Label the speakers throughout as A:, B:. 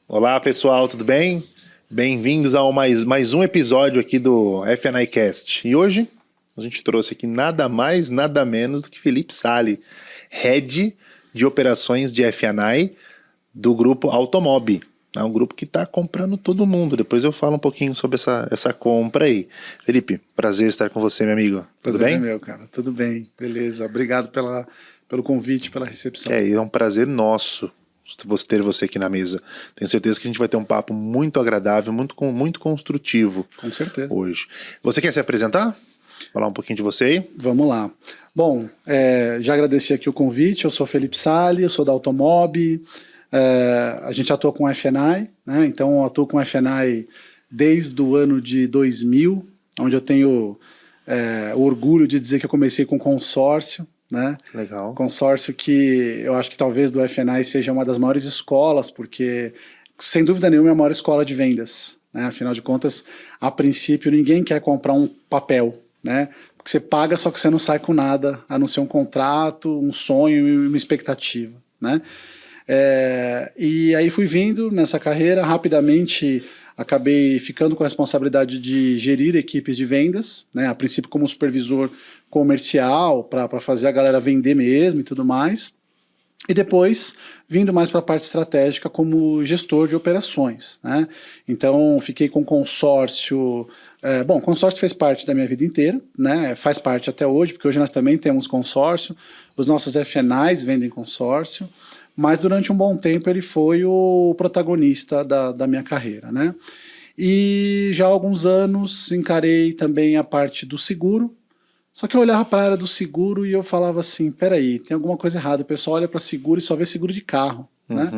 A: Olá pessoal, tudo bem? Bem-vindos a mais um episódio aqui do F&I Cast. E hoje a gente trouxe aqui nada mais, nada menos do que Felipe Sali, Head de Operações de F&I do grupo Automob. É um grupo que está comprando todo mundo. Depois eu falo um pouquinho sobre essa compra aí. Felipe, prazer estar com você, meu amigo. Tudo bem?
B: Prazer é meu, cara. Tudo bem, beleza. Obrigado pelo convite, pela recepção.
A: É um prazer nosso ter você aqui na mesa. Tenho certeza que a gente vai ter um papo muito agradável, muito construtivo.
B: Com certeza.
A: Hoje. Você quer se apresentar? Falar um pouquinho de você aí?
B: Vamos lá. Bom, já agradeci aqui o convite. Eu sou Felipe Sali, eu sou da Automob. A gente atua com F&I, né? Então eu atuo com F&I desde o ano de 2000, onde eu tenho o orgulho de dizer que eu comecei com consórcio, né?
A: Legal.
B: Consórcio que eu acho que talvez do F&I seja uma das maiores escolas, porque sem dúvida nenhuma é a maior escola de vendas, né? Afinal de contas, a princípio ninguém quer comprar um papel, né? Porque você paga, só que você não sai com nada, a não ser um contrato, um sonho e uma expectativa, né? E aí fui vindo nessa carreira, rapidamente acabei ficando com a responsabilidade de gerir equipes de vendas, né? A princípio como supervisor comercial, para fazer a galera vender mesmo e tudo mais. E depois vindo mais para a parte estratégica como gestor de operações, né? Então fiquei com consórcio. Bom, consórcio fez parte da minha vida inteira, né? Faz parte até hoje, porque hoje nós também temos consórcio. Os nossos F&Is vendem consórcio. Mas durante um bom tempo ele foi o protagonista da minha carreira, né? E já há alguns anos encarei também a parte do seguro, só que eu olhava para a área do seguro e eu falava assim, peraí, tem alguma coisa errada, o pessoal olha para seguro e só vê seguro de carro, né?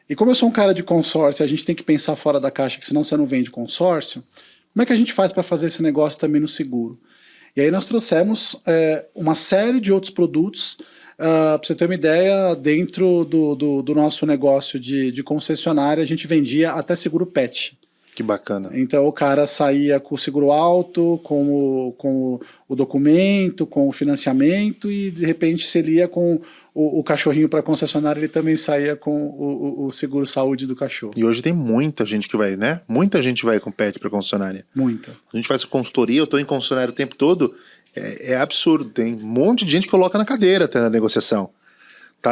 B: E como eu sou um cara de consórcio, a gente tem que pensar fora da caixa, que senão você não vende consórcio, como é que a gente faz para fazer esse negócio também no seguro? E aí nós trouxemos uma série de outros produtos. Para você ter uma ideia, dentro do nosso negócio de concessionária, a gente vendia até seguro pet.
A: Que bacana.
B: Então o cara saía com o seguro alto, com o documento, com o financiamento, e de repente se ele ia com o cachorrinho para a concessionária, ele também saía com o seguro saúde do cachorro.
A: E hoje tem muita gente que vai, né? Muita gente vai com pet para concessionária.
B: Muita.
A: A gente faz consultoria, eu estou em concessionária o tempo todo. É absurdo, tem um monte de gente que coloca na cadeira até na negociação.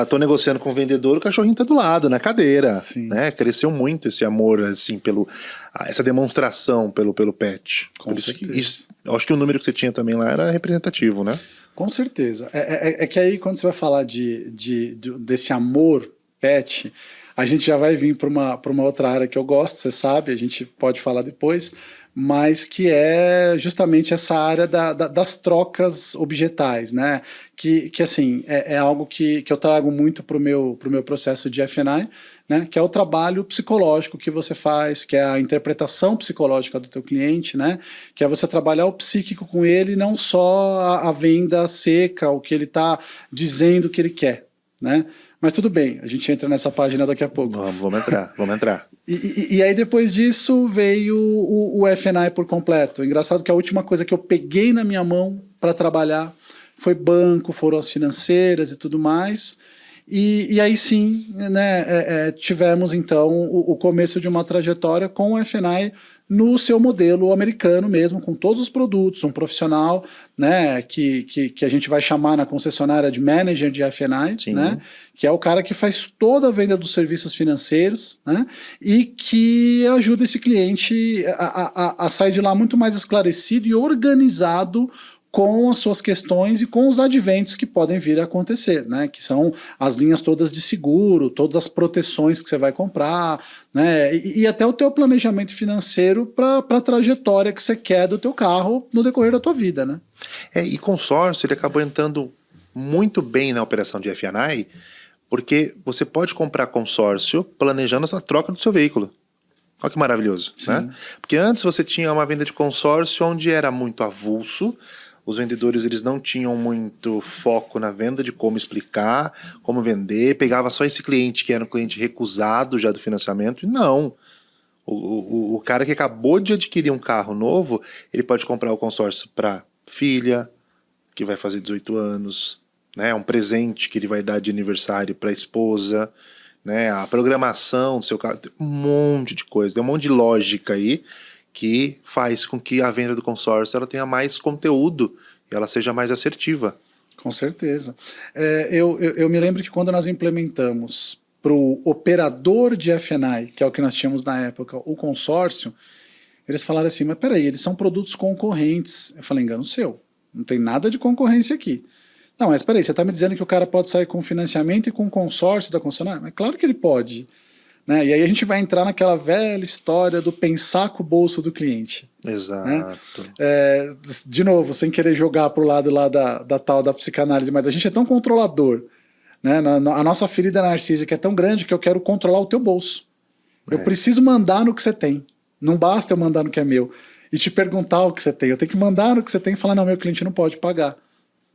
A: Tô negociando com o vendedor, o cachorrinho tá do lado, na cadeira.
B: Sim.
A: Né? Cresceu muito esse amor, assim, essa demonstração pelo pet.
B: Com certeza.
A: Eu acho que o número que você tinha também lá era representativo, né?
B: Com certeza. É que aí quando você vai falar desse amor pet, a gente já vai vir para uma outra área que eu gosto, você sabe, a gente pode falar depois, mas que é justamente essa área das trocas objetais, né? Que assim, é algo que eu trago muito para o meu processo de F&I, né? Que é o trabalho psicológico que você faz, que é a interpretação psicológica do teu cliente, né? Que é você trabalhar o psíquico com ele, não só a venda seca, o que ele está dizendo que ele quer, né? Mas tudo bem, a gente entra nessa página daqui a pouco.
A: Vamos entrar.
B: E aí depois disso veio o F&I por completo. Engraçado que a última coisa que eu peguei na minha mão para trabalhar foi banco, foram as financeiras e tudo mais. E aí sim, né, tivemos então o começo de uma trajetória com o F&I no seu modelo americano mesmo, com todos os produtos, um profissional, né, que a gente vai chamar na concessionária de manager de F&I, né, que é o cara que faz toda a venda dos serviços financeiros, né, e que ajuda esse cliente a sair de lá muito mais esclarecido e organizado com as suas questões e com os adventos que podem vir a acontecer, né? Que são as linhas todas de seguro, todas as proteções que você vai comprar, né? E até o teu planejamento financeiro para a trajetória que você quer do teu carro no decorrer da tua vida, né?
A: E consórcio, ele acabou entrando muito bem na operação de F&I, porque você pode comprar consórcio planejando essa troca do seu veículo. Olha que maravilhoso, né? Porque antes você tinha uma venda de consórcio onde era muito avulso. Os vendedores, eles não tinham muito foco na venda de como explicar, como vender, pegava só esse cliente que era um cliente recusado já do financiamento. E não, O cara que acabou de adquirir um carro novo, ele pode comprar o consórcio para filha, que vai fazer 18 anos, né? Um presente que ele vai dar de aniversário para a esposa, né? A programação do seu carro, tem um monte de coisa, tem um monte de lógica aí que faz com que a venda do consórcio ela tenha mais conteúdo e ela seja mais assertiva.
B: Com certeza. Eu me lembro que quando nós implementamos para o operador de F&I, que é o que nós tínhamos na época, o consórcio, eles falaram assim, mas peraí, eles são produtos concorrentes. Eu falei, engano seu, não tem nada de concorrência aqui. Não, mas peraí, você está me dizendo que o cara pode sair com financiamento e com consórcio da concessionária? Mas claro que ele pode. Né? E aí a gente vai entrar naquela velha história do pensar com o bolso do cliente.
A: Exato.
B: Né? De novo, sem querer jogar para o lado lá da tal da psicanálise, mas a gente é tão controlador. Né? A nossa ferida narcísica é tão grande que eu quero controlar o teu bolso. Eu preciso mandar no que você tem. Não basta eu mandar no que é meu e te perguntar o que você tem. Eu tenho que mandar no que você tem e falar, não, meu cliente não pode pagar.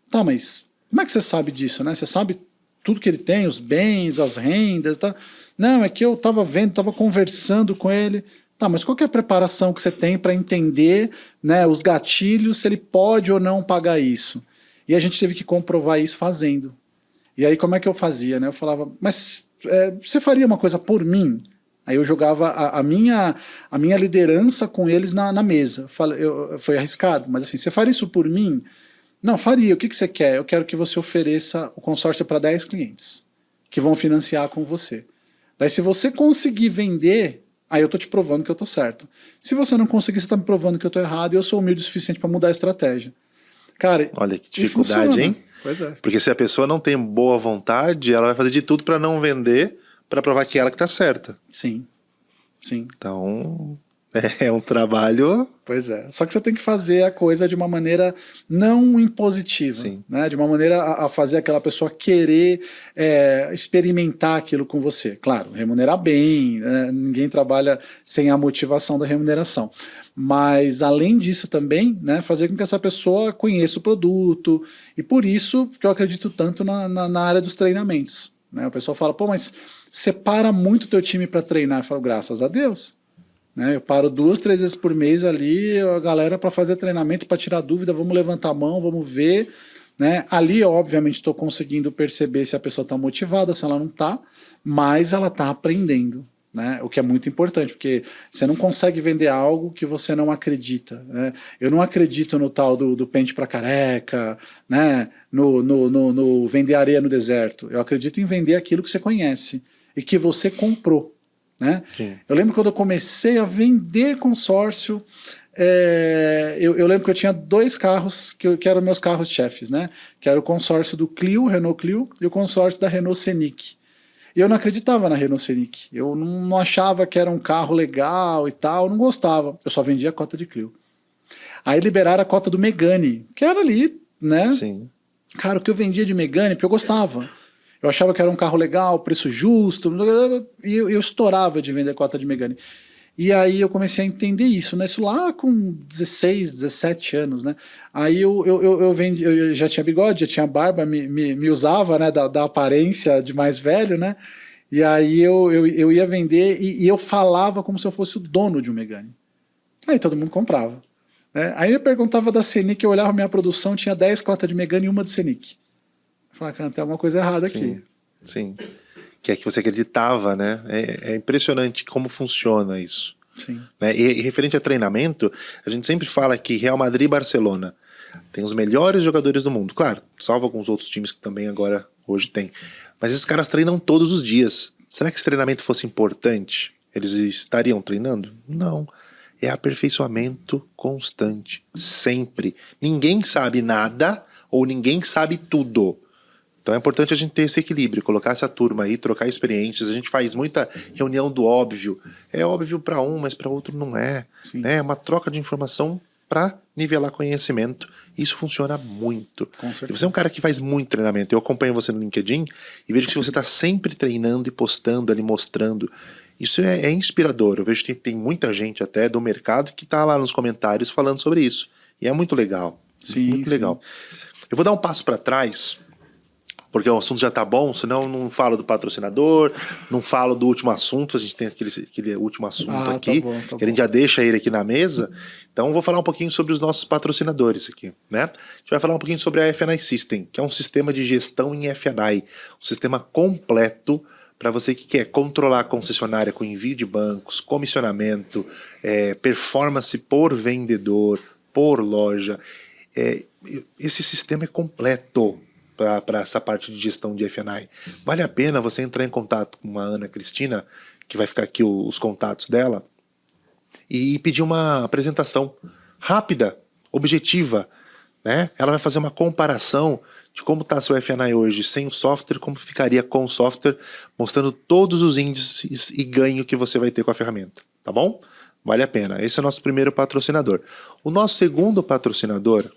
B: Tá, mas como é que você sabe disso? Né? Você sabe tudo que ele tem, os bens, as rendas, tá? Não, é que eu estava vendo, estava conversando com ele. Tá, mas qual que é a preparação que você tem para entender, né, os gatilhos, se ele pode ou não pagar isso? E a gente teve que comprovar isso fazendo. E aí como é que eu fazia? Né? Eu falava, mas você faria uma coisa por mim? Aí eu jogava a minha liderança com eles na mesa. Foi arriscado, mas assim, você faria isso por mim? Não, faria. O que você quer? Eu quero que você ofereça o consórcio para 10 clientes que vão financiar com você. Daí se você conseguir vender, aí eu tô te provando que eu tô certo. Se você não conseguir, você tá me provando que eu tô errado e eu sou humilde o suficiente para mudar a estratégia. Cara,
A: olha que dificuldade, hein?
B: Pois é.
A: Porque se a pessoa não tem boa vontade, ela vai fazer de tudo para não vender, para provar que ela que tá certa.
B: Sim, sim.
A: Então, é um trabalho...
B: Pois é. Só que você tem que fazer a coisa de uma maneira não impositiva.
A: Sim.
B: Né? De uma maneira a fazer aquela pessoa querer experimentar aquilo com você. Claro, remunerar bem, né? Ninguém trabalha sem a motivação da remuneração. Mas, além disso também, né, fazer com que essa pessoa conheça o produto. E por isso que eu acredito tanto na área dos treinamentos. Né? O pessoal fala, pô, mas separa muito o teu time para treinar. Eu falo, graças a Deus. Né? Eu paro 2, 3 vezes por mês ali, a galera para fazer treinamento, para tirar dúvida, vamos levantar a mão, vamos ver. Né? Ali, eu, obviamente, estou conseguindo perceber se a pessoa está motivada, se ela não está, mas ela está aprendendo. Né? O que é muito importante, porque você não consegue vender algo que você não acredita. Né? Eu não acredito no tal do pente para careca, né? no vender areia no deserto. Eu acredito em vender aquilo que você conhece e que você comprou. Né? Eu lembro quando eu comecei a vender consórcio, eu lembro que eu tinha 2 carros que eram meus carros-chefes, né? Que era o consórcio do Clio, Renault Clio, e o consórcio da Renault Scenic. E eu não acreditava na Renault Scenic. Eu não achava que era um carro legal e tal, não gostava. Eu só vendia a cota de Clio. Aí liberaram a cota do Megane, que era ali, né?
A: Sim.
B: Cara, o que eu vendia de Megane, porque eu gostava. Eu achava que era um carro legal, preço justo, e eu estourava de vender cota de Megane. E aí eu comecei a entender isso, né? Isso lá com 16, 17 anos, né? Aí eu vendi, eu já tinha bigode, já tinha barba, me usava, né? Da aparência de mais velho, né? E aí eu ia vender e eu falava como se eu fosse o dono de um Megane. Aí todo mundo comprava. Né? Aí eu perguntava da Scenic, eu olhava a minha produção, tinha 10 cotas de Megane e uma de Scenic. Falar, cara, tem alguma coisa errada aqui.
A: Sim. Que é que você acreditava, né? É impressionante como funciona isso.
B: Sim.
A: Né? E referente a treinamento, a gente sempre fala que Real Madrid e Barcelona tem os melhores jogadores do mundo. Claro, salvo alguns outros times que também agora, hoje tem. Mas esses caras treinam todos os dias. Será que esse treinamento fosse importante? Eles estariam treinando? Não. É aperfeiçoamento constante. Sempre. Ninguém sabe nada ou ninguém sabe tudo. Então é importante a gente ter esse equilíbrio, colocar essa turma aí, trocar experiências. A gente faz muita reunião do óbvio. É óbvio para um, mas para outro não é. Né? É uma troca de informação para nivelar conhecimento. Isso funciona muito. E você é um cara que faz muito treinamento. Eu acompanho você no LinkedIn e vejo que você está sempre treinando e postando ali, mostrando. Isso é inspirador. Eu vejo que tem muita gente até do mercado que está lá nos comentários falando sobre isso. E é muito legal.
B: Sim,
A: muito legal. Eu vou dar um passo para trás, porque o assunto já tá bom, senão eu não falo do patrocinador, não falo do último assunto, a gente tem aquele último assunto aqui,
B: Tá
A: que a gente já deixa ele aqui na mesa. Então eu vou falar um pouquinho sobre os nossos patrocinadores aqui, né? A gente vai falar um pouquinho sobre a F&I System, que é um sistema de gestão em F&I, um sistema completo para você que quer controlar a concessionária com envio de bancos, comissionamento, performance por vendedor, por loja. Esse sistema é completo para essa parte de gestão de F&I. Vale a pena você entrar em contato com a Ana Cristina, que vai ficar aqui os contatos dela, e pedir uma apresentação rápida, objetiva, né? Ela vai fazer uma comparação de como está seu F&I hoje sem o software, como ficaria com o software, mostrando todos os índices e ganho que você vai ter com a ferramenta, tá bom? Vale a pena. Esse é o nosso primeiro patrocinador. O nosso segundo patrocinador,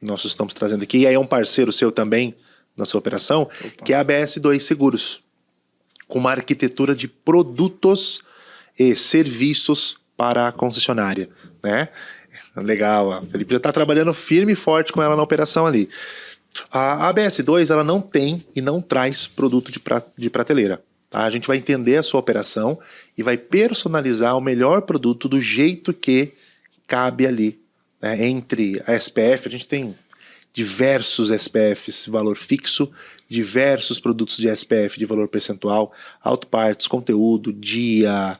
A: nós estamos trazendo aqui, e aí é um parceiro seu também na sua operação, que é a ABS2 Seguros, com uma arquitetura de produtos e serviços para a concessionária, né? Legal, a Felipe já está trabalhando firme e forte com ela na operação ali. A ABS2, ela não tem e não traz produto de prateleira. Tá? A gente vai entender a sua operação e vai personalizar o melhor produto do jeito que cabe ali. Né? Entre a SPF, a gente tem diversos SPFs de valor fixo, diversos produtos de SPF de valor percentual, autopartes, conteúdo, dia,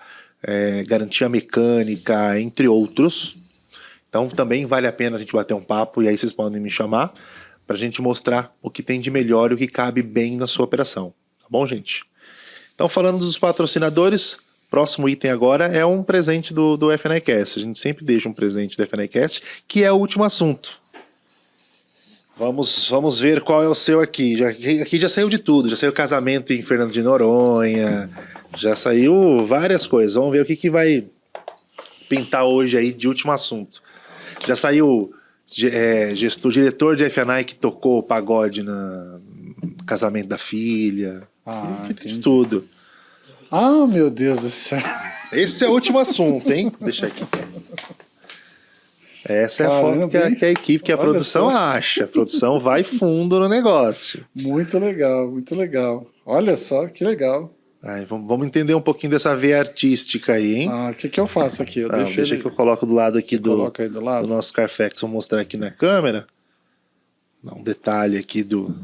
A: garantia mecânica, entre outros. Então também vale a pena a gente bater um papo e aí vocês podem me chamar para a gente mostrar o que tem de melhor e o que cabe bem na sua operação. Tá bom, gente? Então, falando dos patrocinadores, próximo item agora é um presente do F&I Cast. A gente sempre deixa um presente do F&I Cast, que é o último assunto. Vamos ver qual é o seu aqui. Aqui já saiu de tudo. Já saiu casamento em Fernando de Noronha, já saiu várias coisas. Vamos ver o que vai pintar hoje aí de último assunto. Já saiu diretor de F&I que tocou o pagode no casamento da filha. De tudo.
B: Ah, meu Deus do céu.
A: Esse é o último assunto, hein? Deixa aqui. Essa é a foto que a equipe, que a produção acha. A produção vai fundo no negócio.
B: Muito legal, muito legal. Olha só, que legal.
A: Vamos entender um pouquinho dessa veia artística aí, hein?
B: O que eu faço aqui?
A: Deixa que eu coloco do lado aqui do nosso Carfax. Vou mostrar aqui na câmera. Dá um detalhe aqui do...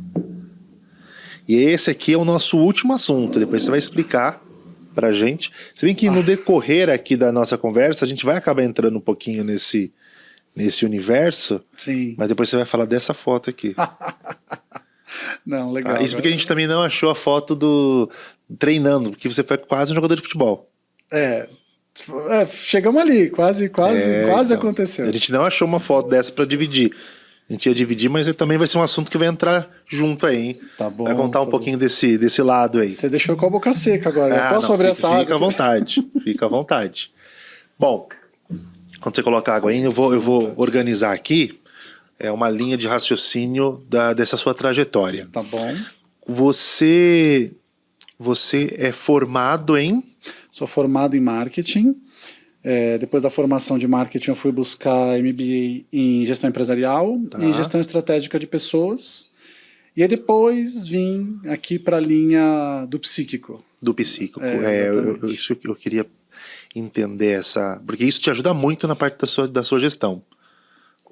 A: E esse aqui é o nosso último assunto. Depois você vai explicar pra gente. Se bem que no decorrer aqui da nossa conversa, a gente vai acabar entrando um pouquinho nesse universo.
B: Sim.
A: Mas depois você vai falar dessa foto aqui.
B: Não, legal.
A: Isso porque a gente também não achou a foto do treinando, porque você foi quase um jogador de futebol.
B: Chegamos ali, quase
A: então,
B: aconteceu.
A: A gente não achou uma foto dessa para dividir. A gente ia dividir, mas também vai ser um assunto que vai entrar junto aí, hein?
B: Tá bom.
A: Vai contar um pouquinho desse lado aí.
B: Você deixou com a boca seca agora. Posso abrir essa água?
A: Fica à vontade, fica à vontade. Bom, quando você coloca água aí, eu vou organizar aqui uma linha de raciocínio dessa sua trajetória.
B: Tá bom.
A: Você é formado em...
B: Sou formado em marketing. Depois da formação de marketing, eu fui buscar MBA em gestão empresarial e gestão estratégica de pessoas. E aí depois vim aqui para a linha do psíquico.
A: Do psíquico. Eu queria entender porque isso te ajuda muito na parte da sua gestão.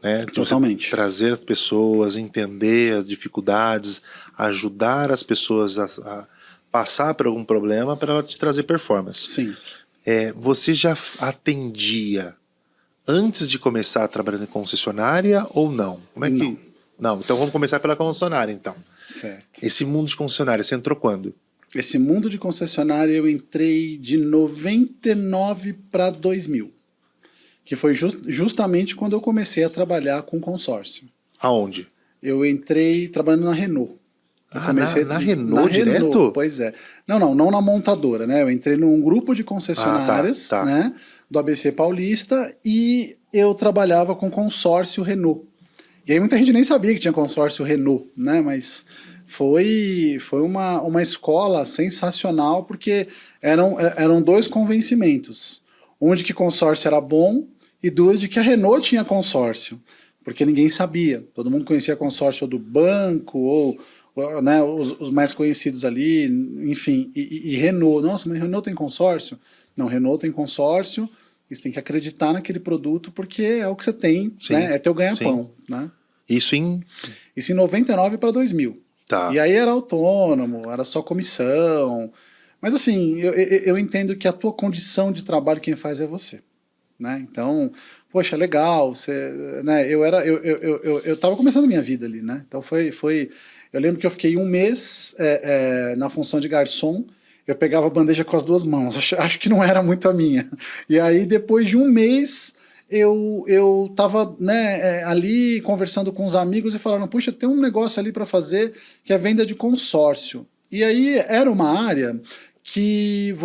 A: Né?
B: Totalmente.
A: Trazer as pessoas, entender as dificuldades, ajudar as pessoas a passar por algum problema para ela te trazer performance.
B: Sim.
A: Você já atendia antes de começar trabalhando em concessionária ou não? Como é que... Não, então vamos começar pela concessionária, então.
B: Certo.
A: Esse mundo de concessionária, você entrou quando?
B: Esse mundo de concessionária eu entrei de 99 para 2000. Que foi justamente quando eu comecei a trabalhar com consórcio.
A: Aonde?
B: Eu entrei trabalhando na Renault.
A: Na Renault direto?
B: Pois é. Não na montadora, né? Eu entrei num grupo de concessionárias, né, do ABC Paulista, e eu trabalhava com consórcio Renault. E aí muita gente nem sabia que tinha consórcio Renault, né? Mas foi uma escola sensacional, porque eram dois convencimentos. Um de que consórcio era bom e dois de que a Renault tinha consórcio. Porque ninguém sabia. Todo mundo conhecia consórcio do banco né, os mais conhecidos ali, enfim, e Renault. Nossa, mas Renault tem consórcio? Não, Renault tem consórcio, você tem que acreditar naquele produto porque é o que você tem,
A: Sim,
B: né, é teu ganha-pão,
A: sim.
B: né?
A: Isso em...
B: Isso em 99 para 2000.
A: Tá.
B: E aí era autônomo, era só comissão. Mas assim, eu entendo que a tua condição de trabalho quem faz é você, né? Então, poxa, legal, você, né? Eu tava começando a minha vida ali, né? Então eu lembro que eu fiquei um mês na função de garçom. Eu pegava a bandeja com as duas mãos. Acho que não era muito a minha. E aí depois de um mês eu tava, né, ali conversando com os amigos e falaram, puxa, tem um negócio ali para fazer que é venda de consórcio. E aí era uma área que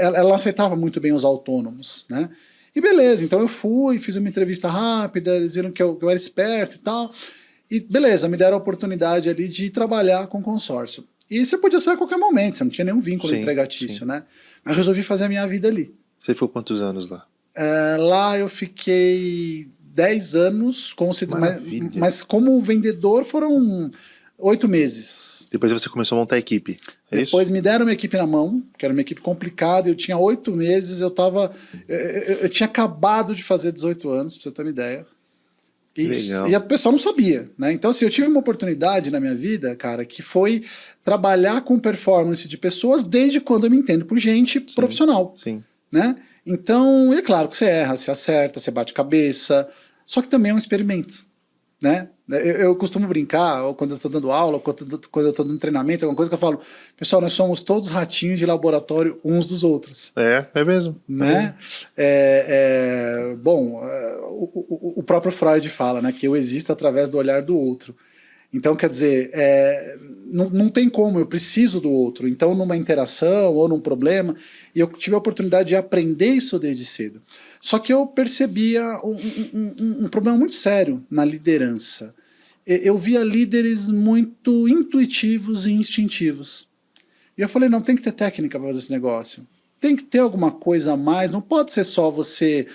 B: ela aceitava muito bem os autônomos, né? E beleza, então eu fui, fiz uma entrevista rápida, eles viram que eu era esperto e tal, e beleza, me deram a oportunidade ali de trabalhar com consórcio. E você podia sair a qualquer momento, você não tinha nenhum vínculo empregatício, né? Mas eu resolvi fazer a minha vida ali.
A: Você ficou quantos anos lá?
B: Lá eu fiquei 10 anos, mas como vendedor foram 8 meses.
A: Depois você começou a montar a equipe, é isso?
B: Depois me deram uma equipe na mão, que era uma equipe complicada, eu tinha 8 meses, eu tinha acabado de fazer 18 anos, pra você ter uma ideia. E a pessoa não sabia, né? Então, assim, eu tive uma oportunidade na minha vida, cara, que foi trabalhar com performance de pessoas desde quando eu me entendo por gente profissional.
A: Sim.
B: Né? Então, é claro que você erra, você acerta, você bate cabeça, só que também é um experimento, né? Eu costumo brincar, ou quando eu estou dando aula, ou quando eu estou dando treinamento, alguma coisa que eu falo, pessoal, nós somos todos ratinhos de laboratório uns dos outros.
A: É mesmo.
B: Né? Bom, o próprio Freud fala, né, que eu existo através do olhar do outro. Então, quer dizer, não tem como, eu preciso do outro. Então, numa interação ou num problema, e eu tive a oportunidade de aprender isso desde cedo. Só que eu percebia um problema muito sério na liderança. Eu via líderes muito intuitivos e instintivos. E eu falei, não, tem que ter técnica para fazer esse negócio. Tem que ter alguma coisa a mais, não pode ser só você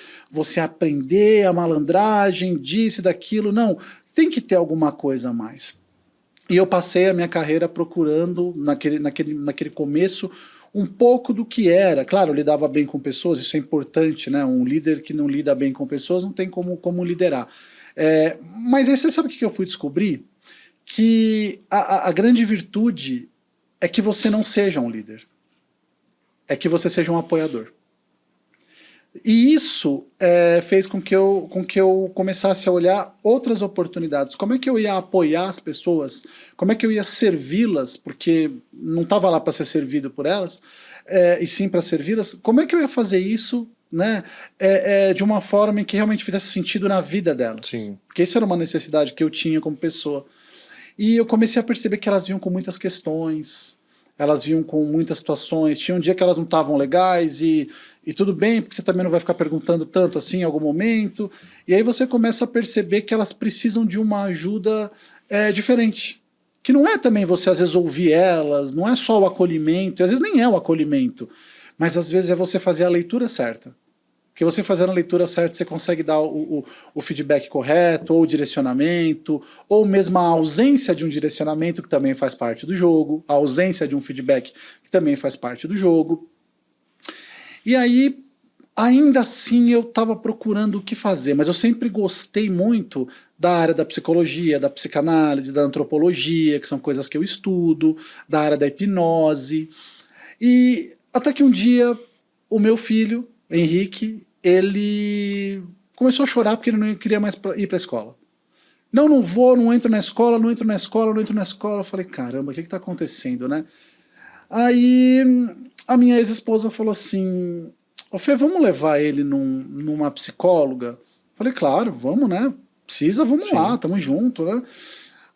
B: aprender a malandragem disso e daquilo, não. Tem que ter alguma coisa a mais. E eu passei a minha carreira procurando, naquele começo, um pouco do que era. Claro, eu lidava bem com pessoas, isso é importante, né? Um líder que não lida bem com pessoas não tem como liderar. Mas aí você sabe o que eu fui descobrir? Que a grande virtude é que você não seja um líder. É que você seja um apoiador. E isso fez com que eu começasse a olhar outras oportunidades. Como é que eu ia apoiar as pessoas? Como é que eu ia servi-las? Porque não estava lá para ser servido por elas, e sim para servi-las. Como é que eu ia fazer isso, né, de uma forma em que realmente fizesse sentido na vida delas?
A: Sim.
B: Porque isso era uma necessidade que eu tinha como pessoa. E eu comecei a perceber que elas vinham com muitas questões, elas vinham com muitas situações, tinha um dia que elas não estavam legais e tudo bem, porque você também não vai ficar perguntando tanto assim em algum momento, e aí você começa a perceber que elas precisam de uma ajuda diferente, que não é também você às vezes ouvir elas, não é só o acolhimento, às vezes nem é o acolhimento, mas às vezes é você fazer a leitura certa. Porque você fazendo a leitura certa, você consegue dar o feedback correto, ou o direcionamento, ou mesmo a ausência de um direcionamento, que também faz parte do jogo, a ausência de um feedback, que também faz parte do jogo. E aí, ainda assim, eu estava procurando o que fazer, mas eu sempre gostei muito da área da psicologia, da psicanálise, da antropologia, que são coisas que eu estudo, da área da hipnose. E até que um dia, o meu filho, Henrique, ele começou a chorar porque ele não queria mais ir para a escola. Não vou, não entro na escola, não entro na escola, não entro na escola. Eu falei, caramba, o que está acontecendo, né? Aí a minha ex-esposa falou assim, ô Fê, vamos levar ele numa psicóloga? Eu falei, claro, vamos, né? Precisa, vamos lá, tamo junto, né?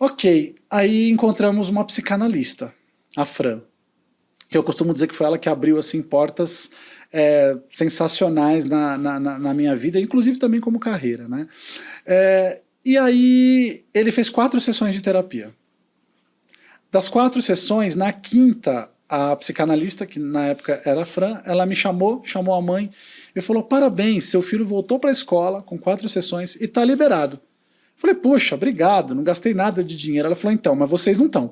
B: Ok, aí encontramos uma psicanalista, a Fran, que eu costumo dizer que foi ela que abriu assim portas sensacionais na minha vida, inclusive também como carreira, né? E aí ele fez 4 sessões de terapia. Das 4 sessões, na quinta, a psicanalista, que na época era a Fran, ela me chamou a mãe e falou, parabéns, seu filho voltou para a escola com 4 sessões e está liberado. Falei, poxa, obrigado, não gastei nada de dinheiro. Ela falou, então, mas vocês não estão.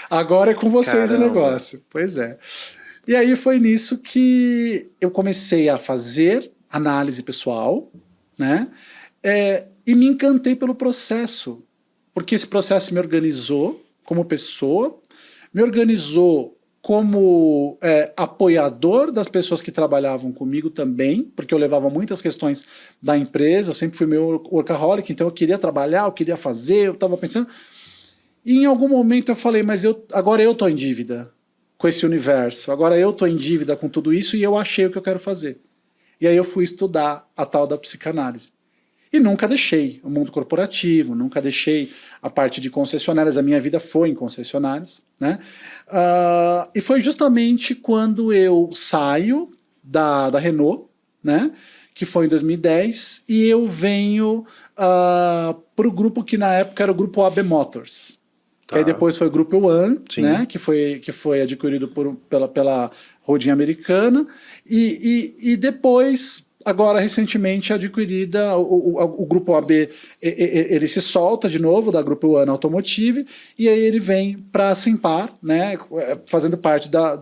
B: Agora é com vocês. Caramba. O negócio. Pois é. E aí foi nisso que eu comecei a fazer análise pessoal, né? E me encantei pelo processo, porque esse processo me organizou como pessoa, me organizou como apoiador das pessoas que trabalhavam comigo também, porque eu levava muitas questões da empresa, eu sempre fui meio workaholic, então eu queria trabalhar, eu queria fazer, eu estava pensando. E em algum momento eu falei, mas agora eu estou em dívida com esse universo, agora eu estou em dívida com tudo isso e eu achei o que eu quero fazer. E aí eu fui estudar a tal da psicanálise. E nunca deixei o mundo corporativo, nunca deixei a parte de concessionárias, a minha vida foi em concessionárias, né? E foi justamente quando eu saio da Renault, né? Que foi em 2010, e eu venho para o grupo que na época era o grupo AB Motors. Tá. Que aí depois foi o grupo One, né? Que foi adquirido pela holding americana, e depois... Agora, recentemente adquirida, o Grupo AB, ele se solta de novo da Grupo One Automotive, e aí ele vem para a Simpar, né, fazendo parte da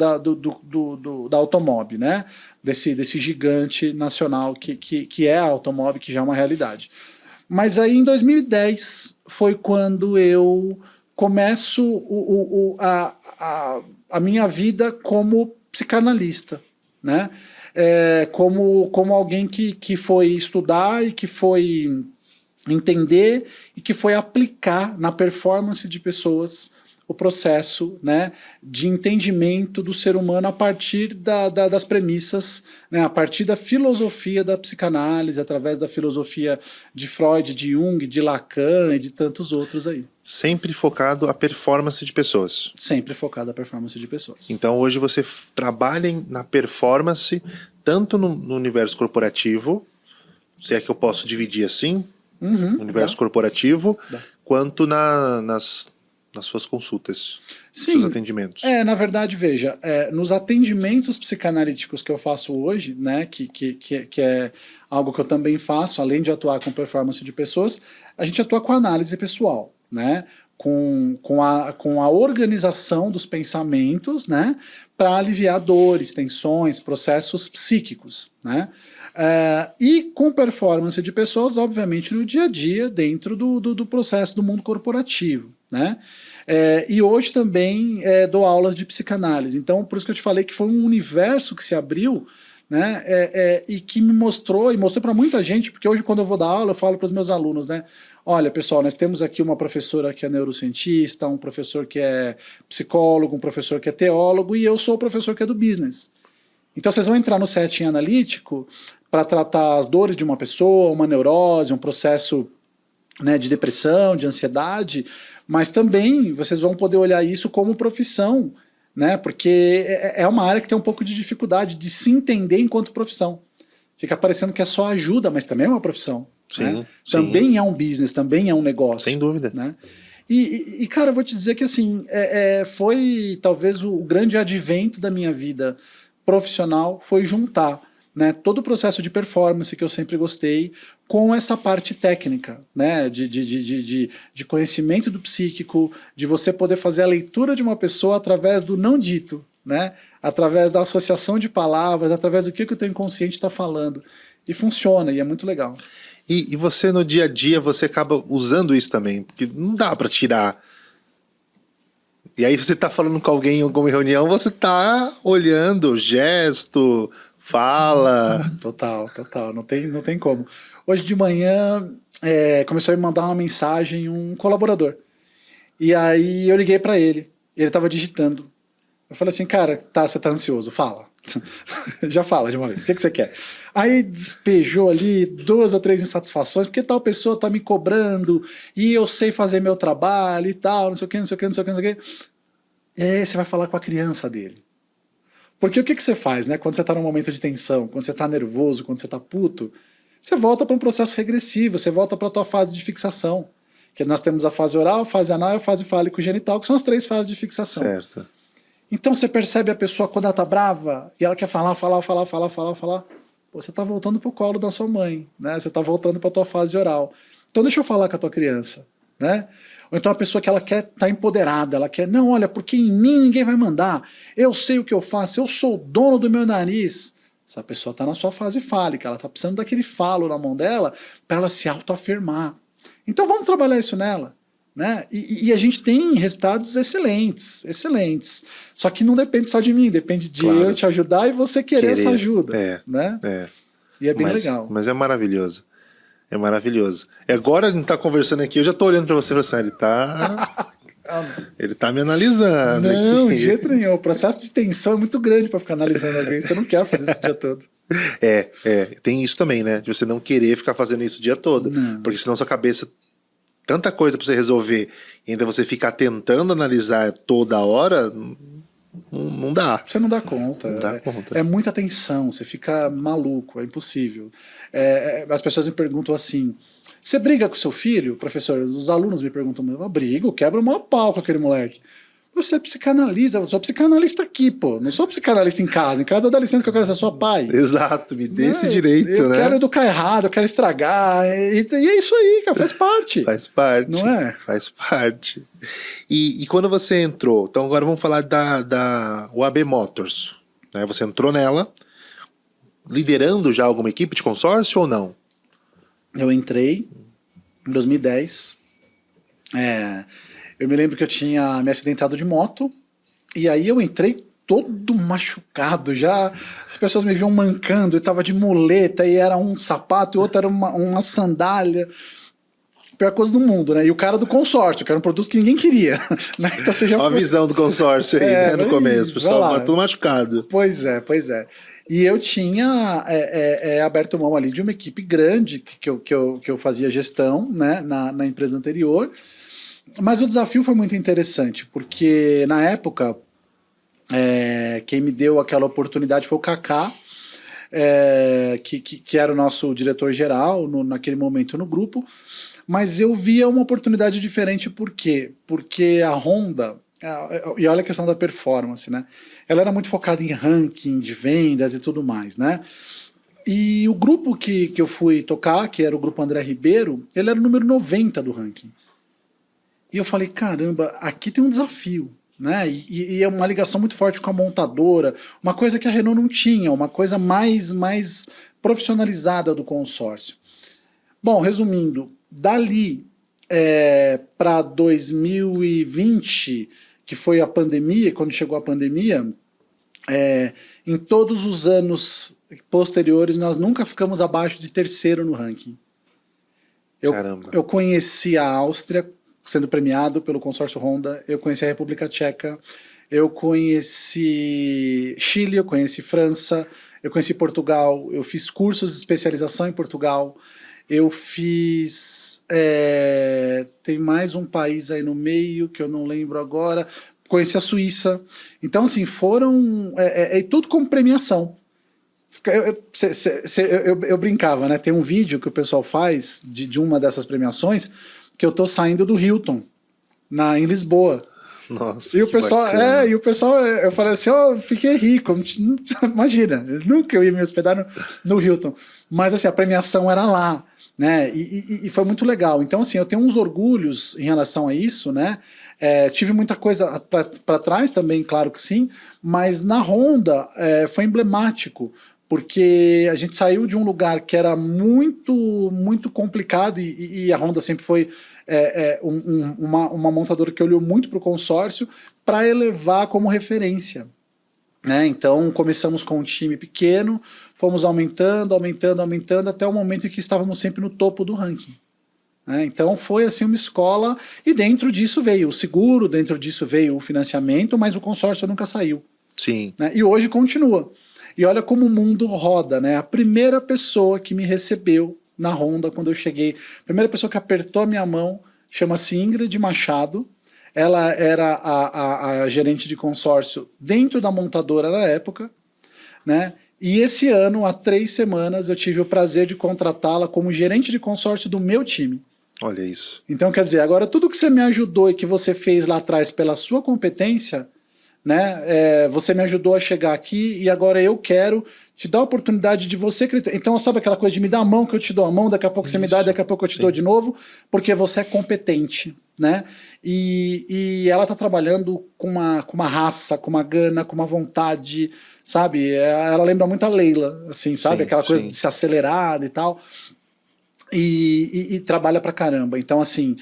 B: Automob, né, desse gigante nacional que é a Automob, que já é uma realidade. Mas aí em 2010 foi quando eu começo a minha vida como psicanalista, né? Como alguém que foi estudar e que foi entender e que foi aplicar na performance de pessoas o processo, né, de entendimento do ser humano a partir das premissas, né, a partir da filosofia da psicanálise, através da filosofia de Freud, de Jung, de Lacan e de tantos outros aí.
A: Sempre focado a performance de pessoas.
B: Sempre focado a performance de pessoas.
A: Então hoje você trabalha na performance, tanto no universo corporativo, se é que eu posso dividir assim, no universo corporativo, quanto nas suas consultas,
B: sim,
A: seus atendimentos.
B: Na verdade, veja, nos atendimentos psicanalíticos que eu faço hoje, né, que é algo que eu também faço, além de atuar com performance de pessoas, a gente atua com análise pessoal, né, com a organização dos pensamentos, né, para aliviar dores, tensões, processos psíquicos, né, e com performance de pessoas, obviamente, no dia a dia, dentro do processo do mundo corporativo, né. E hoje também dou aulas de psicanálise, então por isso que eu te falei que foi um universo que se abriu, né, e que me mostrou, e mostrou para muita gente, porque hoje quando eu vou dar aula eu falo para os meus alunos, né, olha pessoal, nós temos aqui uma professora que é neurocientista, um professor que é psicólogo, um professor que é teólogo, e eu sou o professor que é do business. Então vocês vão entrar no setting analítico para tratar as dores de uma pessoa, uma neurose, um processo, né, de depressão, de ansiedade, mas também vocês vão poder olhar isso como profissão, né, porque é uma área que tem um pouco de dificuldade de se entender enquanto profissão. Fica parecendo que é só ajuda, mas também é uma profissão. Sim, né? Sim. Também é um business, também é um negócio.
A: Sem dúvida.
B: Né? E cara, eu vou te dizer que assim, foi talvez o grande advento da minha vida profissional, foi juntar, né, todo o processo de performance que eu sempre gostei com essa parte técnica, né, de conhecimento do psíquico, de você poder fazer a leitura de uma pessoa através do não dito, né, através da associação de palavras, através do que o teu inconsciente está falando. E funciona, e é muito legal.
A: E você no dia a dia, você acaba usando isso também, porque não dá para tirar. E aí você tá falando com alguém em alguma reunião, você tá olhando, gesto, fala.
B: Total, não tem como. Hoje de manhã começou a me mandar uma mensagem um colaborador. E aí eu liguei para ele tava digitando. Eu falei assim, cara, você tá ansioso, fala. Já fala de uma vez, o que você quer? Aí despejou ali 2 ou 3 insatisfações, porque tal pessoa tá me cobrando, e eu sei fazer meu trabalho e tal, não sei o que. E aí você vai falar com a criança dele. Porque o que você faz, né? Quando você tá num momento de tensão, quando você tá nervoso, quando você tá puto, você volta para um processo regressivo, você volta para tua fase de fixação. Que nós temos a fase oral, a fase anal e a fase fálico-genital, que são as 3 fases de fixação.
A: Certo.
B: Então você percebe a pessoa quando ela tá brava e ela quer falar. Pô, você tá voltando pro colo da sua mãe, né? Você tá voltando pra tua fase oral. Então deixa eu falar com a tua criança, né? Ou então a pessoa que ela quer estar empoderada, ela quer, não, olha, porque em mim ninguém vai mandar, eu sei o que eu faço, eu sou o dono do meu nariz. Essa pessoa está na sua fase fálica, ela está precisando daquele falo na mão dela para ela se autoafirmar. Então vamos trabalhar isso nela. Né? E a gente tem resultados excelentes, excelentes. Só que não depende só de mim, depende de eu te ajudar e você querer essa ajuda. Né? E é bem legal.
A: Mas é maravilhoso. É maravilhoso. E agora a gente tá conversando aqui, eu já tô olhando para você e falando assim, ele tá me analisando.
B: Não,
A: aqui.
B: de jeito nenhum. O processo de tensão é muito grande para ficar analisando alguém. Você não quer fazer isso o dia todo.
A: Tem isso também, né? De você não querer ficar fazendo isso o dia todo.
B: Não.
A: Porque senão sua cabeça... Tanta coisa para você resolver e ainda você ficar tentando analisar toda hora, não dá.
B: Você não dá conta.
A: Não dá conta.
B: É muita tensão, você fica maluco, é impossível. As pessoas me perguntam assim, você briga com seu filho? Professor, os alunos me perguntam, eu brigo, quebro o maior pau com aquele moleque. Você é psicanalista, eu sou psicanalista aqui, pô. Não sou psicanalista em casa. Em casa dá licença que eu quero ser seu pai.
A: Exato, me dê esse direito,
B: eu
A: né?
B: Eu quero educar errado, eu quero estragar. E é isso aí, cara, faz parte.
A: Faz parte.
B: Não é?
A: Faz parte. E quando você entrou, então agora vamos falar da UAB Motors. Né? Você entrou nela, liderando já alguma equipe de consórcio ou não?
B: Eu entrei em 2010. Eu me lembro que eu tinha me acidentado de moto, e aí eu entrei todo machucado, já as pessoas me viam mancando, eu tava de muleta, e era um sapato, e outro era uma sandália, pior coisa do mundo, né? E o cara do consórcio, que era um produto que ninguém queria. Né? Então você já
A: Olha a visão do consórcio aí, né, no começo, o pessoal tudo machucado.
B: Pois é. E eu tinha aberto mão ali de uma equipe grande, que eu fazia gestão, né, na empresa anterior. Mas o desafio foi muito interessante, porque na época, quem me deu aquela oportunidade foi o Kaká, que era o nosso diretor-geral naquele momento no grupo, mas eu via uma oportunidade diferente, por quê? Porque a Honda, e olha a questão da performance, né? Ela era muito focada em ranking de vendas e tudo mais, né? E o grupo que eu fui tocar, que era o grupo André Ribeiro, ele era o número 90 do ranking. E eu falei, caramba, aqui tem um desafio, né? E é uma ligação muito forte com a montadora, uma coisa que a Renault não tinha, uma coisa mais profissionalizada do consórcio. Bom, resumindo, dali para 2020, que foi a pandemia, quando chegou a pandemia, em todos os anos posteriores nós nunca ficamos abaixo de terceiro no ranking. Eu conheci a Áustria, sendo premiado pelo consórcio Honda, eu conheci a República Tcheca, eu conheci Chile, eu conheci França, eu conheci Portugal, eu fiz cursos de especialização em Portugal, eu fiz... tem mais um país aí no meio que eu não lembro agora, conheci a Suíça. Então, assim, foram... tudo como premiação. Eu brincava, né? Tem um vídeo que o pessoal faz de uma dessas premiações que eu tô saindo do Hilton, em Lisboa.
A: Nossa,
B: e o pessoal, eu falei assim, eu fiquei rico, imagina, nunca eu ia me hospedar no Hilton. Mas assim, a premiação era lá, né? E foi muito legal. Então, assim, eu tenho uns orgulhos em relação a isso, né? Tive muita coisa para trás também, claro que sim, mas na Honda foi emblemático, porque a gente saiu de um lugar que era muito complicado, e a Honda sempre foi uma montadora que olhou muito para o consórcio para elevar como referência. Né? Então começamos com um time pequeno, fomos aumentando até o momento em que estávamos sempre no topo do ranking. Então foi assim uma escola, e dentro disso veio o seguro, dentro disso veio o financiamento, mas o consórcio nunca saiu.
A: Sim.
B: Né? E hoje continua. E olha como o mundo roda, né? A primeira pessoa que me recebeu na Honda quando eu cheguei, a primeira pessoa que apertou a minha mão, chama-se Ingrid Machado. Ela era a gerente de consórcio dentro da montadora na época, né? E esse ano, há 3 semanas, eu tive o prazer de contratá-la como gerente de consórcio do meu time.
A: Olha isso.
B: Então, quer dizer, agora tudo que você me ajudou e que você fez lá atrás pela sua competência, né? Você me ajudou a chegar aqui e agora eu quero te dar a oportunidade de você acreditar. Então, sabe aquela coisa de me dar a mão que eu te dou a mão, daqui a pouco você me dá, daqui a pouco eu te dou de novo, porque você é competente, né? E ela tá trabalhando com uma raça, com uma gana, com uma vontade, sabe? Ela lembra muito a Leila, assim, sabe? Aquela coisa de se acelerar e tal. E trabalha pra caramba. Então, assim,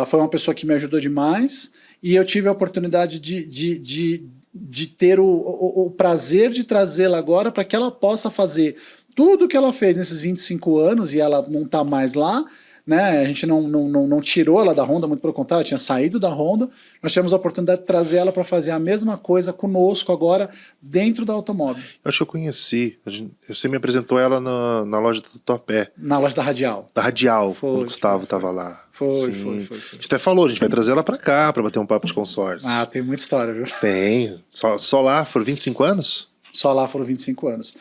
B: foi uma pessoa que me ajudou demais e eu tive a oportunidade de ter o prazer de trazê-la agora para que ela possa fazer tudo o que ela fez nesses 25 anos e ela não está mais lá, né? A gente não tirou ela da Honda, muito pelo contrário, ela tinha saído da Honda. Nós tivemos a oportunidade de trazer ela para fazer a mesma coisa conosco agora dentro da automóvel.
A: Eu acho que eu conheci. Você me apresentou ela na loja do Tatuapé.
B: Na loja da Radial.
A: Da Radial, quando o Gustavo estava lá.
B: Foi.
A: A gente até falou, a gente vai trazer ela para cá para bater um papo de consórcio.
B: Ah, tem muita história, viu?
A: Tem. Só lá foram 25 anos?
B: Só lá foram 25 anos.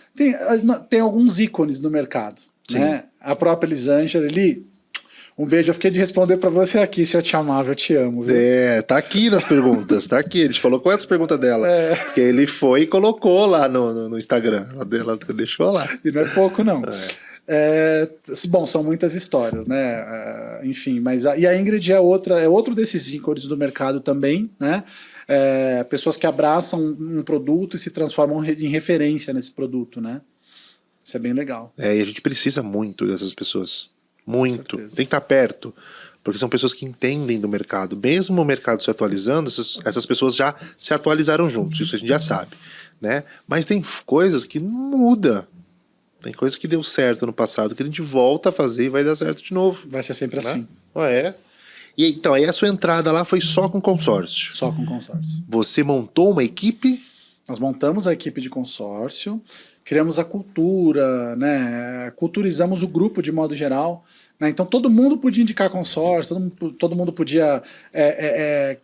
B: Tem alguns ícones no mercado, né? A própria Elisângela, um beijo, eu fiquei de responder para você aqui, se eu te amava, eu te amo, viu?
A: Tá aqui nas perguntas, tá aqui, a gente colocou essa pergunta dela, que ele foi e colocou lá no Instagram, ela deixou lá.
B: E não é pouco, não. Bom, são muitas histórias, né? Enfim, mas e a Ingrid é outro desses ícones do mercado também, né? Pessoas que abraçam um produto e se transformam em referência nesse produto, né? Isso é bem legal.
A: E a gente precisa muito dessas pessoas. Muito. Tem que estar perto. Porque são pessoas que entendem do mercado. Mesmo o mercado se atualizando, essas pessoas já se atualizaram juntos. Isso a gente já sabe, né? Mas tem coisas que não muda. Tem coisas que deu certo no passado que a gente volta a fazer e vai dar certo de novo.
B: Vai ser sempre assim.
A: E então, aí a sua entrada lá foi só com consórcio?
B: Só com consórcio.
A: Você montou uma equipe?
B: Nós montamos a equipe de consórcio, criamos a cultura, né? Culturizamos o grupo de modo geral. Né? Então todo mundo podia indicar consórcio, todo mundo podia